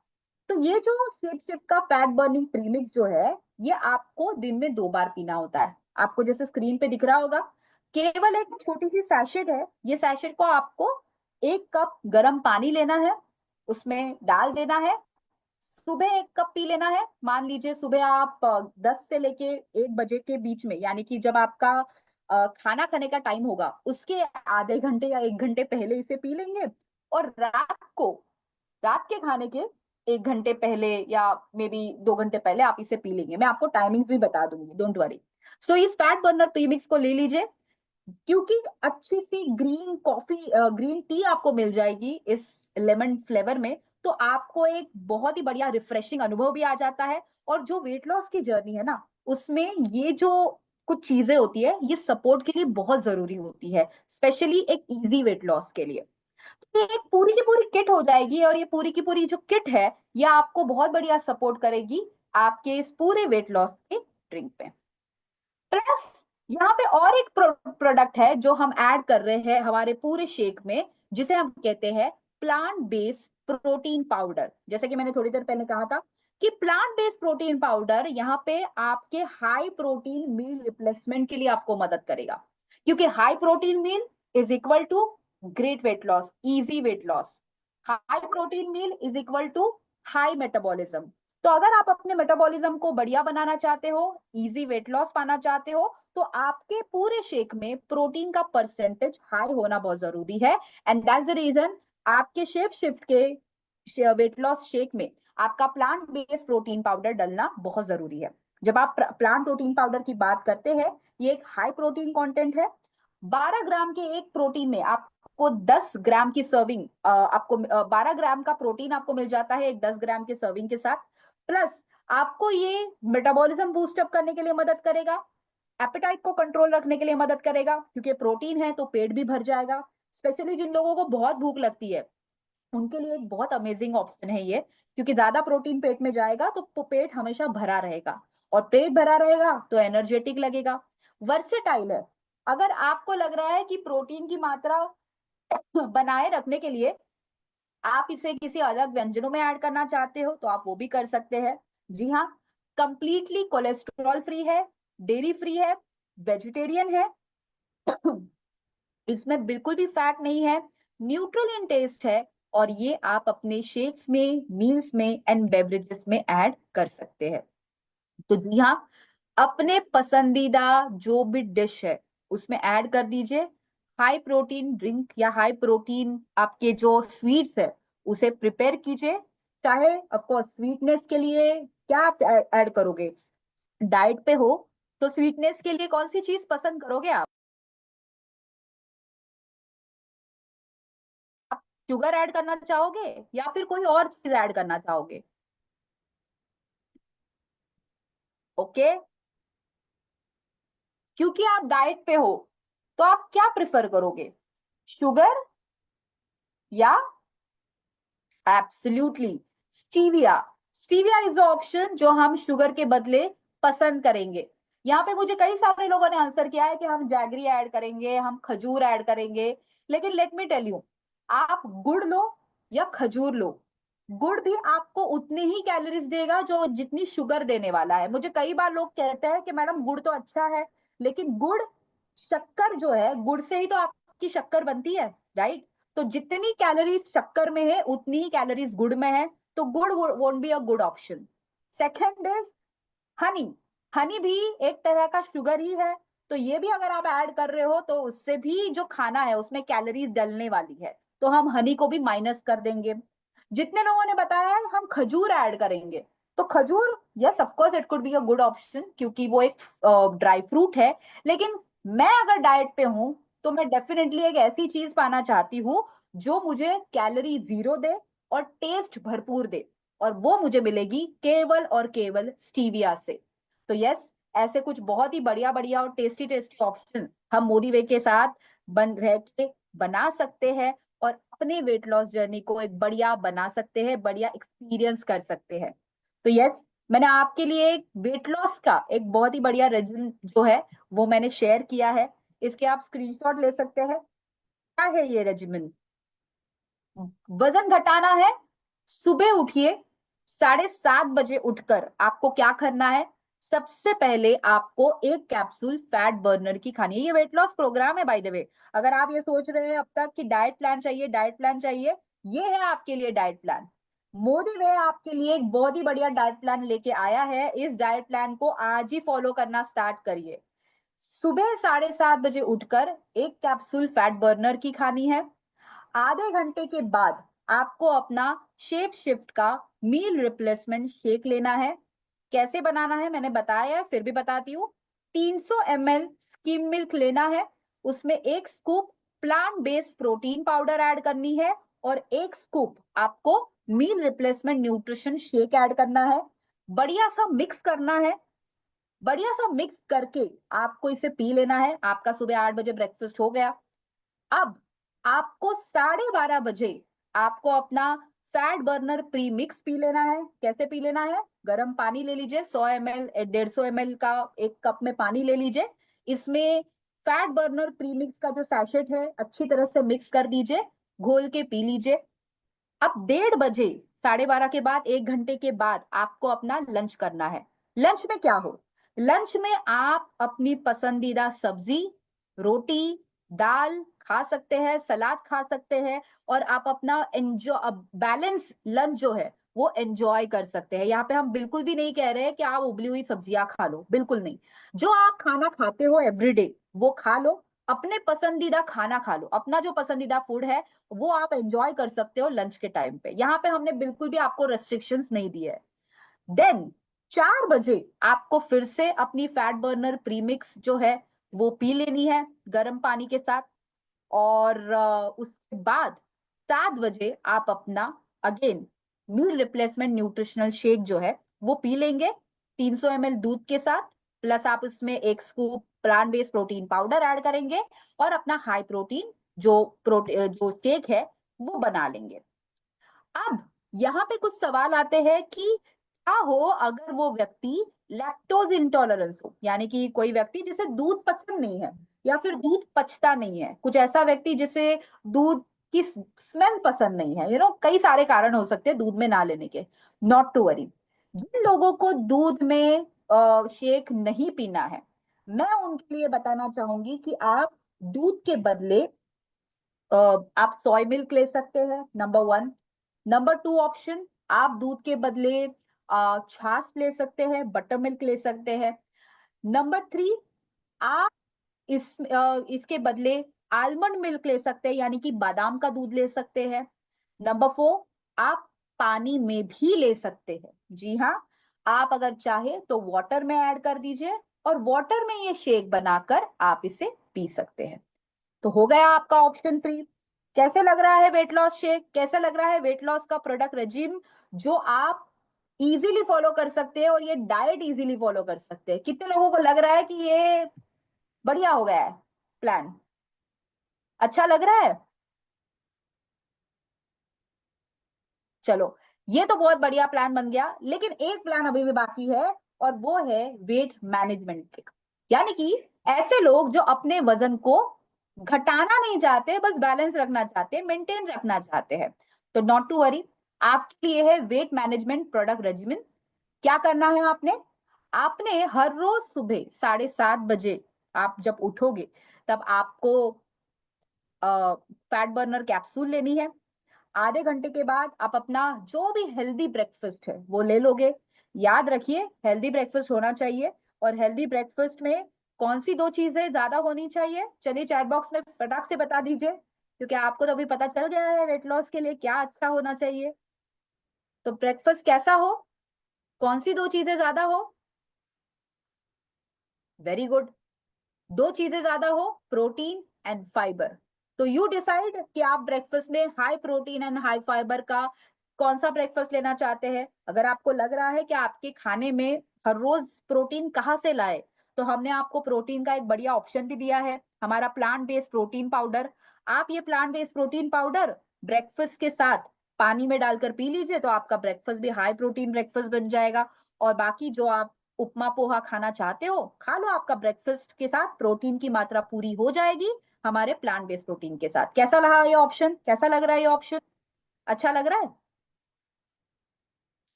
तो ये जो शेप शिफ्ट का फैट बर्निंग प्रीमिक्स जो है, ये आपको दिन में 2 बार पीना होता है। आपको जैसे स्क्रीन पे दिख रहा होगा, केवल एक छोटी सी सैशेट है। ये सैशेट को आपको 1 कप गर्म पानी लेना है, उसमें डाल देना है, सुबह 1 कप पी लेना है। मान लीजिए सुबह आप 10 से लेके 1 बजे के बीच में, यानी कि जब आपका खाना खाने का टाइम होगा उसके आधे घंटे या 1 घंटे पहले इसे पी लेंगे, और रात के खाने के 1 घंटे पहले या मे बी 2 घंटे पहले आप इसे पी लेंगे। मैं आपको टाइमिंग भी बता दूंगी, डोंट वरी। सो इस फैट बर्नर प्रीमिक्स को ले लीजिए, क्योंकि अच्छी सी ग्रीन कॉफी ग्रीन टी आपको मिल जाएगी इस लेमन फ्लेवर में, तो आपको एक बहुत ही बढ़िया रिफ्रेशिंग अनुभव भी आ जाता है। और जो वेट लॉस की जर्नी है ना, उसमें ये जो कुछ चीजें होती है, ये सपोर्ट के लिए बहुत जरूरी होती है, स्पेशली एक इजी वेट लॉस के लिए। तो ये एक पूरी की पूरी किट हो जाएगी, और ये पूरी की पूरी जो किट है, ये आपको बहुत बढ़िया सपोर्ट करेगी आपके इस पूरे वेट लॉस के ड्रिंक पे। प्लस यहाँ पे और एक प्रोडक्ट है जो हम ऐड कर रहे हैं हमारे पूरे शेक में, जिसे हम कहते हैं प्लांट बेस्ड प्रोटीन पाउडर। जैसे कि मैंने थोड़ी देर पहले कहा था कि प्लांट बेस्ड प्रोटीन पाउडर यहाँ पे आपके हाई प्रोटीन मील रिप्लेसमेंट के लिए आपको मदद करेगा, क्योंकि high protein meal is equal to great weight loss, easy weight loss. High protein meal is equal to high metabolism. तो अगर आप अपने मेटाबॉलिज्म को बढ़िया बनाना चाहते हो, इजी वेट लॉस पाना चाहते हो, तो आपके पूरे शेक में प्रोटीन का परसेंटेज हाई होना बहुत जरूरी है। एंड दैट्स द रीजन आपके शेप शिफ्ट के वेट लॉस शेक में आपका प्लांट बेस्ड प्रोटीन पाउडर डलना बहुत जरूरी है। जब आप प्लांट प्रोटीन पाउडर की बात करते हैं, ये एक हाई प्रोटीन कंटेंट है। 12 ग्राम के एक प्रोटीन में आपको 10 ग्राम की सर्विंग, आपको 12 ग्राम का प्रोटीन आपको मिल जाता है एक 10 ग्राम के सर्विंग के साथ। प्लस आपको ये मेटाबॉलिज्म बूस्ट अप करने के लिए मदद करेगा, एपेटाइट को कंट्रोल रखने के लिए मदद करेगा, क्योंकि प्रोटीन है तो पेट भी भर जाएगा। स्पेशली जिन लोगों को बहुत भूख लगती है, उनके लिए एक बहुत अमेजिंग ऑप्शन है ये, क्योंकि ज्यादा प्रोटीन पेट में जाएगा तो पेट हमेशा भरा रहेगा, और पेट भरा रहेगा तो एनर्जेटिक लगेगा। वर्सेटाइल है। अगर आपको लग रहा है कि प्रोटीन की मात्रा बनाए रखने के लिए आप इसे किसी अलग व्यंजनों में ऐड करना चाहते हो, तो आप वो भी कर सकते हैं। जी हाँ, कंप्लीटली कोलेस्ट्रॉल फ्री है, डेयरी फ्री है, वेजिटेरियन है, इसमें बिल्कुल भी फैट नहीं है, न्यूट्रल इन टेस्ट है, और ये आप अपने शेक्स में, मील्स में एंड बेवरेजेस में ऐड कर सकते हैं। तो जी हाँ, अपने पसंदीदा जो भी डिश है उसमें ऐड कर दीजिए। हाई प्रोटीन ड्रिंक या हाई प्रोटीन आपके जो स्वीट्स है उसे प्रिपेयर कीजिए। चाहे ऑफकोर्स स्वीटनेस के लिए क्या आप ऐड करोगे, डाइट पे हो तो स्वीटनेस के लिए कौन सी चीज पसंद करोगे आप? शुगर ऐड करना चाहोगे या फिर कोई और चीज ऐड करना चाहोगे? ओके, क्योंकि आप डाइट पे हो तो आप क्या प्रिफर करोगे, शुगर या absolutely stevia? Stevia is the option जो हम शुगर के बदले पसंद करेंगे। यहाँ पे मुझे कई सारे लोगों ने आंसर किया है कि हम जैगरी ऐड करेंगे, हम खजूर ऐड करेंगे, लेकिन लेट मी टेल यू, आप गुड़ लो या खजूर लो, गुड़ भी आपको उतनी ही कैलोरीज देगा जो जितनी शुगर देने वाला है। मुझे कई बार लोग कहते हैं कि मैडम गुड़ तो अच्छा है, लेकिन गुड़, शक्कर जो है, गुड़ से ही तो आपकी शक्कर बनती है, राइट? तो जितनी कैलोरीज शक्कर में है उतनी ही कैलोरीज गुड़ में है, तो गुड़ won't be a good option. Second is Honey. Honey भी एक तरह का शुगर ही है, तो ये भी अगर आप ऐड कर रहे हो तो उससे भी जो खाना है उसमें कैलोरीज डलने वाली है, तो हम हनी को भी माइनस कर देंगे। जितने लोगों ने बताया है हम खजूर ऐड करेंगे, तो खजूर, yes of course it could be a good option क्योंकि वो एक ड्राई फ्रूट है। लेकिन मैं अगर डाइट पे हूं तो मैं डेफिनेटली एक ऐसी चीज पाना चाहती हूँ जो मुझे कैलोरी जीरो दे और टेस्ट भरपूर दे, और वो मुझे मिलेगी केवल और केवल स्टीविया से। तो यस, ऐसे कुछ बहुत ही बढ़िया बढ़िया और टेस्टी टेस्टी ऑप्शंस हम मोदी वे के साथ बन रह के बना सकते हैं, और अपने वेट लॉस जर्नी को एक बढ़िया बना सकते हैं, बढ़िया एक्सपीरियंस कर सकते हैं। तो यस, मैंने आपके लिए एक वेट लॉस का एक बहुत ही बढ़िया रेजिम जो है वो मैंने शेयर किया है। इसके आप स्क्रीनशॉट ले सकते हैं। क्या है ये रेजिमेंट? वजन घटाना है, सुबह उठिए, 7:30 बजे उठकर आपको क्या करना है? सबसे पहले आपको एक कैप्सूल फैट बर्नर की खानी है। ये वेट लॉस प्रोग्राम है बाय द वे। अगर आप ये सोच रहे हैं अब तक कि डाइट प्लान चाहिए, डाइट प्लान चाहिए, ये है आपके लिए डाइट प्लान। मोदी वे आपके लिए एक बहुत ही बढ़िया डाइट प्लान लेके आया है। इस डाइट प्लान को आज ही फॉलो करना स्टार्ट करिए। सुबह 7:30 बजे उठकर एक कैप्सूल फैट बर्नर की खानी है। आधे घंटे के बाद आपको अपना शेप शिफ्ट का मील रिप्लेसमेंट शेक लेना है। कैसे बनाना है मैंने बताया है, फिर भी बताती हूँ। 300 ml स्किम मिल्क लेना है, उसमें एक scoop plant based protein powder add करनी है, और एक स्कूप आपको meal replacement nutrition shake add करना है। बढ़िया सा मिक्स करना है। बढ़िया सा मिक्स करके आपको इसे पी लेना है। आपका सुबह 8 बजे ब्रेकफास्ट हो गया। अब आपको 12:30 बजे आपको अपना fat burner pre mix P लेना है। कैसे पी लेना है? गर्म पानी ले लीजिए, 100 ml 150 ml का एक कप में पानी ले लीजिए। इसमें फैट बर्नर प्री मिक्स का जो सैशेट है अच्छी तरह से मिक्स कर दीजिए, घोल के पी लीजिए। अब 1:30 बजे, 12:30 के बाद 1 घंटे के बाद आपको अपना लंच करना है। लंच में क्या हो? लंच में आप अपनी पसंदीदा सब्जी, रोटी, दाल खा सकते हैं, सलाद खा सकते हैं, और आप अपना एंजॉय बैलेंस लंच जो है वो एंजॉय कर सकते हैं। यहाँ पे हम बिल्कुल भी नहीं कह रहे हैं कि आप उबली हुई सब्जियां खा लो, बिल्कुल नहीं। जो आप खाना खाते हो एवरीडे वो खा लो। अपने पसंदीदा खाना खा लो, अपना जो पसंदीदा फूड है वो आप एंजॉय कर सकते हो लंच के टाइम पे। यहाँ पे हमने बिल्कुल भी आपको रेस्ट्रिक्शंस नहीं दिए है। देन 4 बजे आपको फिर से अपनी फैट बर्नर प्रीमिक्स जो है वो पी लेनी है गर्म पानी के साथ। और उसके बाद 7 बजे आप अपना again meal replacement nutritional shake जो है वो पी लेंगे, 300 ml दूध के साथ। प्लस आप उसमें एक scoop plant based protein powder add करेंगे, और अपना हाई प्रोटीन जो शेक है वो बना लेंगे। अब यहाँ पे कुछ सवाल आते हैं कि क्या हो अगर वो व्यक्ति लैक्टोज इंटॉलरेंस हो, यानी कि कोई व्यक्ति जिसे दूध पसंद नहीं है, या फिर दूध पचता नहीं है, कुछ ऐसा व्यक्ति जिसे दूध की स्मेल पसंद नहीं है, कई सारे कारण हो सकते हैं दूध में ना लेने के। नॉट टू वरी, जिन लोगों को दूध में शेक नहीं पीना है, मैं उनके लिए बताना चाहूंगी कि आप दूध के बदले आप सोय मिल्क ले सकते हैं, number one. Number two option, आप दूध के बदले छाछ ले सकते हैं, बटर मिल्क ले सकते हैं। नंबर थ्री, आप इसके बदले आलमंड मिल्क ले सकते हैं, यानी कि बादाम का दूध ले सकते हैं। नंबर फोर, आप पानी में भी ले सकते हैं। जी हाँ, आप अगर चाहे तो वाटर में ऐड कर दीजिए, और वाटर में ये शेक बनाकर आप इसे पी सकते हैं। तो हो गया आपका ऑप्शन थ्री। कैसे लग रहा है वेट लॉस शेक? कैसे लग रहा है वेट लॉस का प्रोडक्ट रेजिम जो आप इजीली फॉलो कर सकते हैं, और ये डाइट इजीली फॉलो कर सकते हैं? कितने लोगों को लग रहा है कि ये बढ़िया हो गया है प्लान? अच्छा लग रहा है? चलो, ये तो बहुत बढ़िया प्लान बन गया, लेकिन एक प्लान अभी भी बाकी है, और वो है वेट मैनेजमेंट। यानी कि ऐसे लोग जो अपने वजन को घटाना नहीं चाहते, बस बैलेंस रखना चाहते हैं, मेंटेन रखना चाहते हैं। तो नॉट टू वरी, आपके लिए है वेट मैनेजमेंट प्रोडक्ट रेजिमेन। क्या करना है आपने? आपने हर रोज सुबह 7:30 बजे आप जब उठोगे तब आपको फैट बर्नर कैप्सूल लेनी है। आधे घंटे के बाद आप अपना जो भी हेल्दी ब्रेकफास्ट है वो ले लोगे। याद रखिए हेल्दी ब्रेकफास्ट होना चाहिए। और हेल्दी ब्रेकफास्ट में कौन सी दो चीजें ज्यादा होनी चाहिए, चलिए चैट बॉक्स में फटाक से बता दीजिए, क्योंकि आपको तो अभी पता चल गया है वेट लॉस के लिए क्या अच्छा होना चाहिए। तो ब्रेकफास्ट कैसा हो, कौन सी दो चीजें ज्यादा हो? Very good. दो चीजें ज्यादा हो, प्रोटीन एंड फाइबर। तो यू डिसाइड कि आप ब्रेकफास्ट में high protein and high fibre का कौन सा ब्रेकफास्ट लेना चाहते हैं। अगर आपको लग रहा है कि आपके खाने में हर रोज प्रोटीन कहाँ से लाए, तो हमने आपको प्रोटीन का एक बढ़िया ऑप्शन भी दिया है, हमारा प्लांट बेस्ड प्रोटीन पाउडर। आप ये plant based protein powder breakfast के साथ पानी में डालकर पी लीजिए, तो आपका ब्रेकफास्ट भी हाई प्रोटीन ब्रेकफास्ट बन जाएगा। और बाकी जो आप उपमा पोहा खाना चाहते हो खा लो, आपका ब्रेकफास्ट के साथ प्रोटीन की मात्रा पूरी हो जाएगी हमारे प्लांट बेस्ड प्रोटीन के साथ। कैसा लगा ये ऑप्शन, कैसा लग रहा है ये ऑप्शन? अच्छा लग रहा है?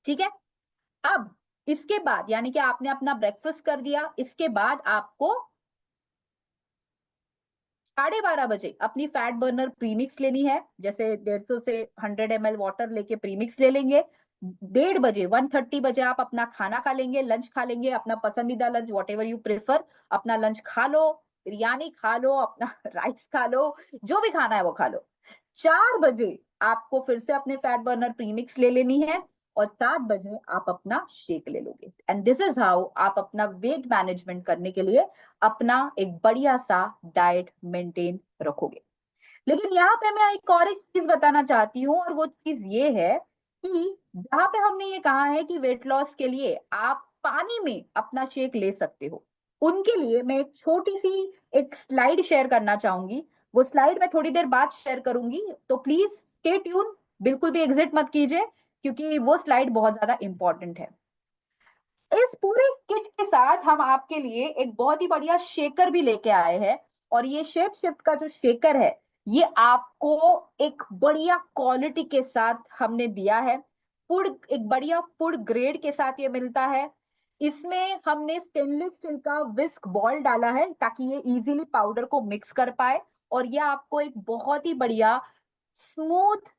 ठीक है। अब इसके बाद यानी कि आपने अपना ब्रेकफास्ट कर दिया, इसके बाद आपको 12:30 बजे अपनी फैट बर्नर प्रीमिक्स लेनी है। जैसे 150 से 100 ml वाटर लेके प्रीमिक्स ले लेंगे। 1:30 बजे 1:30 बजे आप अपना खाना खा लेंगे, लंच खा लेंगे, अपना पसंदीदा lunch what ever you prefer. अपना लंच खा लो, बिरयानी खा लो, अपना राइस खा लो, जो भी खाना है वो खा लो। 4 बजे आपको फिर से अपने फैट बर्नर प्रीमिक्स ले लेनी है। और 7 बजे आप अपना शेक ले लोगे। एंड दिस इज हाउ आप अपना वेट मैनेजमेंट करने के लिए अपना एक बढ़िया सा डाइट मेंटेन रखोगे। लेकिन यहाँ पे मैं एक चीज बताना चाहती हूँ, और वो चीज ये है कि जहां पे हमने ये कहा है कि वेट लॉस के लिए आप पानी में अपना शेक ले सकते हो, उनके लिए मैं एक छोटी सी एक स्लाइड शेयर करना चाहूंगी। वो स्लाइड मैं थोड़ी देर बाद शेयर करूंगी, तो प्लीज स्टे ट्यून, बिल्कुल भी एग्जिट मत कीजिए, क्योंकि वो स्लाइड बहुत ज्यादा इंपॉर्टेंट है। इस पूरे किट के साथ हम आपके लिए एक बहुत ही बढ़िया शेकर भी लेके आए हैं। और ये शेप शिफ्ट का जो शेकर है, ये आपको एक बढ़िया क्वालिटी के साथ हमने दिया है। फूड एक बढ़िया फूड ग्रेड के साथ ये मिलता है। इसमें हमने स्टेनलेस स्टील का विस्क बॉल डाला है ताकि ये इजीली पाउडर को मिक्स कर पाए। और ये आपको एक बहुत ही बढ़िया स्मूथ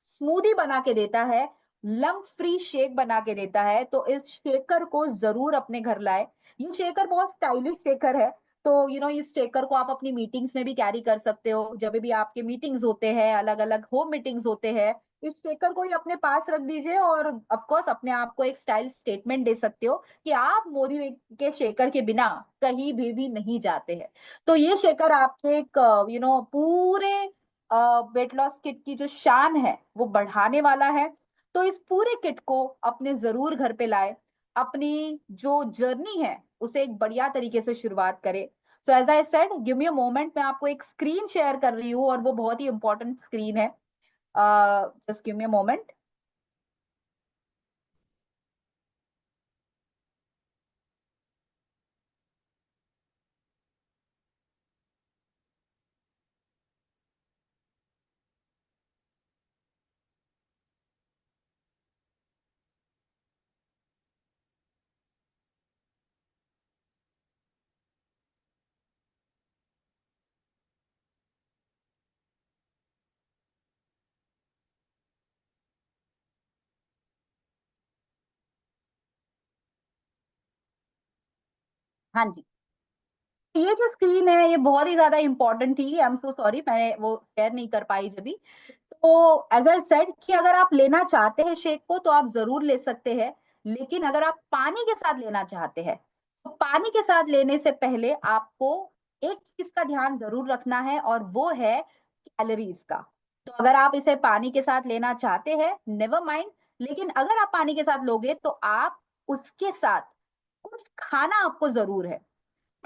स्मूदी बना के देता है, लम्प फ्री शेक बना के देता है। तो इस शेकर को जरूर अपने घर लाए। ये शेकर बहुत स्टाइलिश शेकर है। तो इस शेकर को आप अपनी मीटिंग्स में भी कैरी कर सकते हो। जब भी आपके मीटिंग्स होते हैं, अलग अलग होम मीटिंग्स होते हैं, इस शेकर को ही अपने पास रख दीजिए। और ऑफ कोर्स अपने आप को एक स्टाइल स्टेटमेंट दे सकते हो कि आप मोदी के शेकर के बिना कहीं भी नहीं जाते हैं। तो ये शेकर आपके एक पूरे वेट लॉस किट की जो शान है वो बढ़ाने वाला है। तो इस पूरे किट को अपने जरूर घर पे लाए, अपनी जो जर्नी है उसे एक बढ़िया तरीके से शुरुआत करें। So as I said, give me a moment, मैं आपको एक स्क्रीन शेयर कर रही हूँ और वो बहुत ही इंपॉर्टेंट स्क्रीन है। Just give me a moment. हाँ जी, ये जो स्क्रीन है ये बहुत ही ज्यादा इंपॉर्टेंट थी। आई एम सो सॉरी, मैं वो शेयर नहीं कर पाई जब भी। तो एज आई सेड कि अगर आप लेना चाहते हैं शेक को तो आप जरूर ले सकते हैं। लेकिन अगर आप पानी के साथ लेना चाहते हैं, तो पानी के साथ लेने से पहले आपको एक चीज का ध्यान जरूर रखना है, और वो है कैलोरीज का। तो अगर आप इसे पानी के साथ लेना चाहते हैं, नेवर माइंड। लेकिन अगर आप पानी के साथ लोगे तो आप उसके साथ कुछ खाना आपको जरूर है।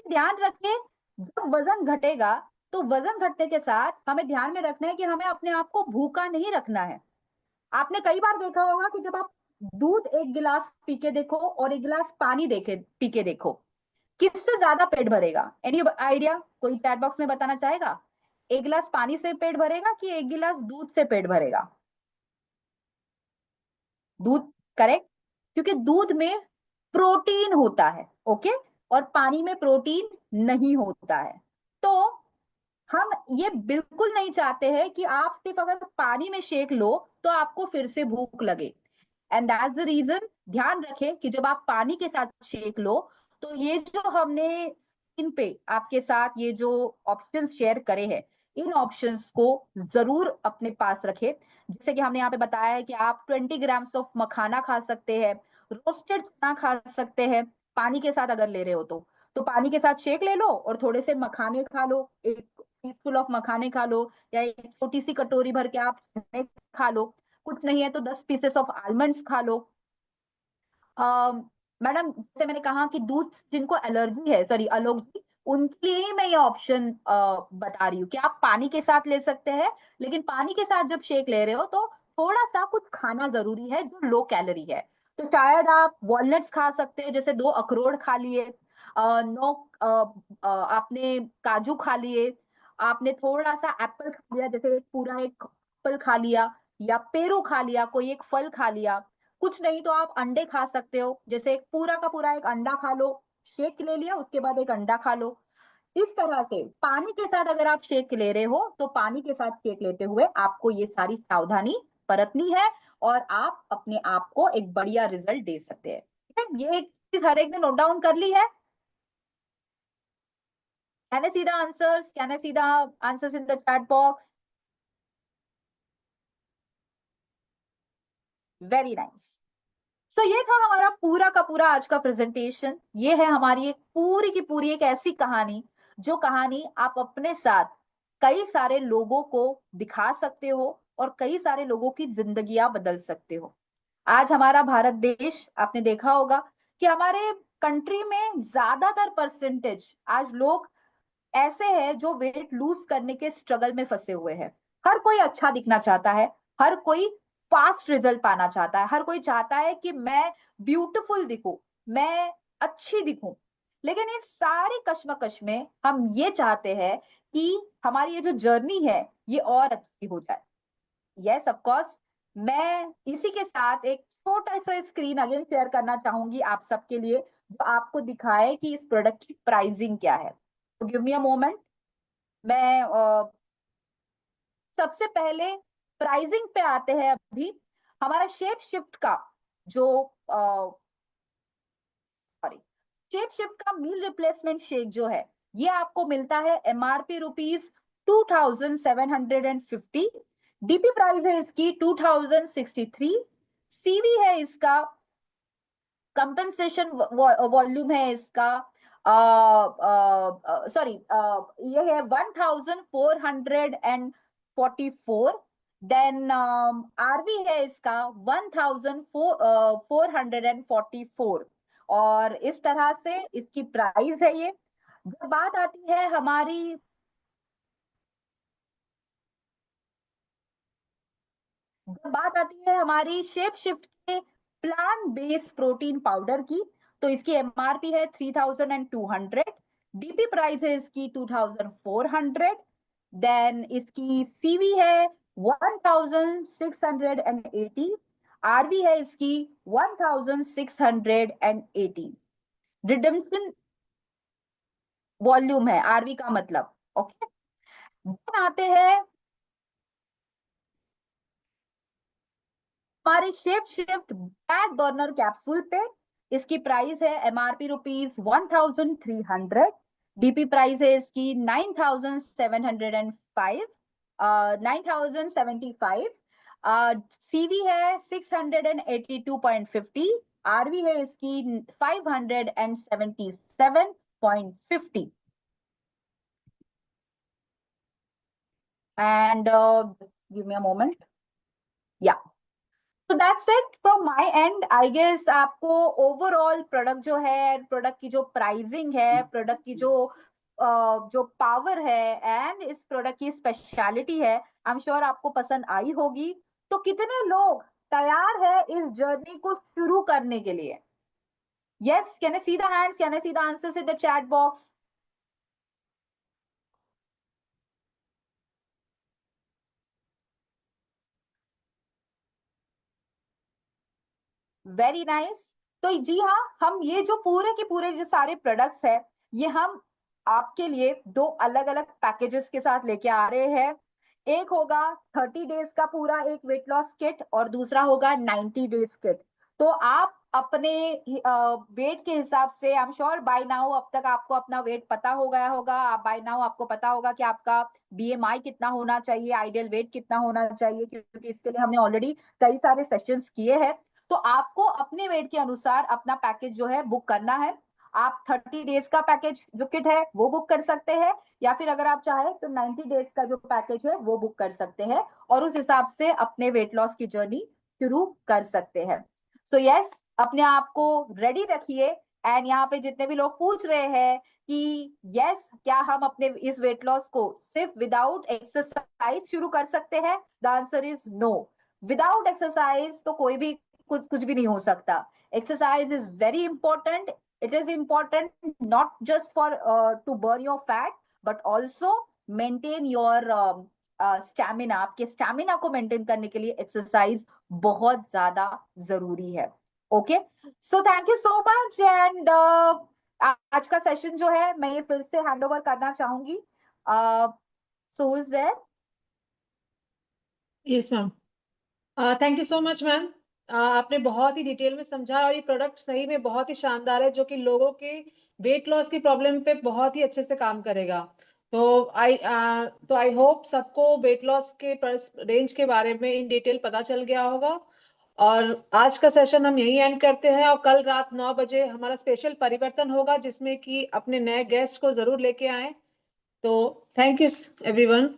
ध्यान रखें, जब वजन घटेगा तो वजन घटने के साथ हमें ध्यान में रखना है कि हमें अपने आप को भूखा नहीं रखना है। आपने कई बार देखा होगा कि जब आप दूध एक गिलास पी के देखो और एक गिलास पानी देखे पी के देखो, किससे ज्यादा पेट भरेगा? Any idea? कोई चैट बॉक्स में बताना चाहेगा? एक गिलास पानी से पेट भरेगा कि एक गिलास दूध से पेट भरेगा? दूध, करेक्ट, क्योंकि दूध में प्रोटीन होता है, ओके, और पानी में प्रोटीन नहीं होता है। तो हम ये बिल्कुल नहीं चाहते हैं कि आप सिर्फ अगर पानी में शेक लो तो आपको फिर से भूख लगे। एंड दैट्स द रीजन, ध्यान रखें कि जब आप पानी के साथ शेक लो तो ये जो हमने स्क्रीन पे आपके साथ ये जो ऑप्शंस शेयर करे हैं, इन ऑप्शंस को जरूर अपने पास रखें। जैसे कि हमने यहाँ पे बताया है कि आप 20 ग्राम्स ऑफ मखाना खा सकते हैं, रोस्टेड चना खा सकते हैं पानी के साथ अगर ले रहे हो तो पानी के साथ शेक ले लो और थोड़े से मखाने खा लो, एक टीस्पून ऑफ मखाने खा लो, या एक छोटी सी कटोरी भर के आप चने खा लो, कुछ नहीं है तो 10 पीसेस ऑफ आलमंड्स खा लो। मैडम जैसे मैंने कहा कि दूध जिनको एलर्जी है, सॉरी एलर्जी, उनके लिए ही मैं ये ऑप्शन बता रही हूँ कि आप पानी के साथ ले सकते हैं, लेकिन पानी के साथ जब शेक ले रहे हो तो थोड़ा सा कुछ खाना जरूरी है जो लो कैलोरी है। तो शायद आप वॉलनट्स खा सकते हैं, जैसे 2 अखरोट खा लिए, नौ आपने काजू खा लिए, आपने थोड़ा सा एप्पल खा लिया, जैसे एक पूरा एक एप्पल खा लिया, या पेरू खा लिया, कोई एक फल खा लिया। कुछ नहीं तो आप अंडे खा सकते हो, जैसे एक पूरा का पूरा एक अंडा खा लो, शेक ले लिया उसके बाद एक अंडा खा लो। इस तरह से पानी के साथ अगर आप शेक ले रहे हो तो पानी के साथ शेक लेते हुए आपको ये सारी सावधानी बरतनी है, और आप अपने आप को एक बढ़िया रिजल्ट दे सकते हैं। ठीक है, ये एक चीज हर एक ने नोट डाउन कर ली है। Can I see the answers, can I see the answers in the chat box? Very nice. So ये था हमारा पूरा का पूरा आज का प्रेजेंटेशन। ये है हमारी एक पूरी की पूरी एक ऐसी कहानी, जो कहानी आप अपने साथ कई सारे लोगों को दिखा सकते हो और कई सारे लोगों की जिंदगियां बदल सकते हो। आज हमारा भारत देश आपने देखा होगा कि हमारे कंट्री में ज्यादातर परसेंटेज आज लोग ऐसे हैं जो वेट लूज करने के स्ट्रगल में फंसे हुए हैं। हर कोई अच्छा दिखना चाहता है, हर कोई फास्ट रिजल्ट पाना चाहता है, हर कोई चाहता है कि मैं ब्यूटीफुल दिखूं, मैं अच्छी दिखूं। लेकिन इस सारी कश्मकश में हम ये चाहते हैं कि हमारी ये जो जर्नी है ये और अच्छी हो जाए। यस ऑफ कोर्स, मैं इसी के साथ एक छोटा सा स्क्रीन अगेन शेयर करना चाहूंगी आप सबके लिए, जो आपको दिखाए कि इस प्रोडक्ट की प्राइसिंग क्या है। तो गिव मी अ मोमेंट। मैं सबसे पहले प्राइसिंग पे आते हैं। अभी हमारा शेप शिफ्ट का जो सॉरी, शेप शिफ्ट का मील रिप्लेसमेंट शेक जो है, ये आपको मिलता है एमआरपी ₹2750। डीपी प्राइस है इसकी 2063। सीवी है इसका, कंपनसेशन वॉल्यूम है इसका, सॉरी, ये है 1444। देन आरवी है इसका 1444। और इस तरह से इसकी प्राइस है ये। जब बात आती है हमारी, जब बात आती है हमारी शेप शिफ्ट के प्लांट बेस्ड प्रोटीन पाउडर की, तो इसकी एमआरपी है 3200। डीपी प्राइस है इसकी 2400। देन इसकी सीवी है 1680। आरवी है इसकी 1680। रिडम्सन वॉल्यूम है आरवी का मतलब, ओके। देन आते हैं हमारे shape shift back burner capsule पे। इसकी प्राइस है एमआरपी ₹1300। डीपी प्राइस है इसकी 9705, 9075। सीवी है 682.50। आरवी है इसकी 577.50। And give me a moment, yeah. तो that's it from my end. I guess आपको ओवरऑल प्रोडक्ट जो है, प्रोडक्ट की जो प्राइसिंग है, प्रोडक्ट की जो पावर है, एंड इस प्रोडक्ट की स्पेशलिटी है, आई एम श्योर आपको पसंद आई होगी। तो कितने लोग तैयार है इस जर्नी को शुरू करने के लिए? Yes, can I see the hands, can I see the answers in the chat box? Very nice. तो जी हाँ, हम ये जो पूरे के पूरे जो सारे प्रोडक्ट्स है, ये हम आपके लिए दो अलग अलग पैकेजेस के साथ लेके आ रहे हैं। एक होगा 30 डेज का पूरा एक वेट लॉस किट, और दूसरा होगा 90 डेज किट। तो आप अपने वेट के हिसाब से, I am sure by now अब तक आपको अपना वेट पता हो गया होगा, आप बाय नाउ आपको पता होगा कि आपका बीएमआई कितना होना चाहिए, आइडियल वेट कितना होना चाहिए, क्योंकि इसके लिए हमने ऑलरेडी कई सारे सेशंस किए हैं। तो आपको अपने वेट के अनुसार अपना पैकेज जो है बुक करना है। आप 30 डेज का पैकेज जो किट है वो बुक कर सकते हैं, या फिर अगर आप चाहें तो 90 डेज का जो पैकेज है वो बुक कर सकते हैं, और उस हिसाब से अपने वेट लॉस की जर्नी शुरू कर सकते हैं। सो यस, अपने आप को रेडी रखिए। एंड यहाँ पे जितने भी लोग पूछ रहे हैं कि यस क्या हम अपने इस वेट लॉस को सिर्फ विदाउट एक्सरसाइज शुरू कर सकते हैं, the answer is no. Without exercise तो कोई भी कुछ भी नहीं हो सकता। Exercise is very important. It is important not just for to burn your fat, but also maintain your stamina. आपके स्टैमिना को मेंटेन करने के लिए एक्सरसाइज बहुत ज्यादा जरूरी है। Okay, so thank you so much. And आज का सेशन जो है मैं ये फिर से हैंड ओवर करना चाहूंगी। So is there. Yes ma'am, thank you so much ma'am. आपने बहुत ही डिटेल में समझा, और ये प्रोडक्ट सही में बहुत ही शानदार है, जो कि लोगों के वेट लॉस की प्रॉब्लम पे बहुत ही अच्छे से काम करेगा। तो आई होप सबको वेट लॉस के रेंज के बारे में इन डिटेल पता चल गया होगा। और आज का सेशन हम यही एंड करते हैं, और कल रात 9 बजे हमारा स्पेशल परिवर्तन होगा, जिसमें कि अपने नए गेस्ट को जरूर लेके आए। तो थैंक यू एवरीवन।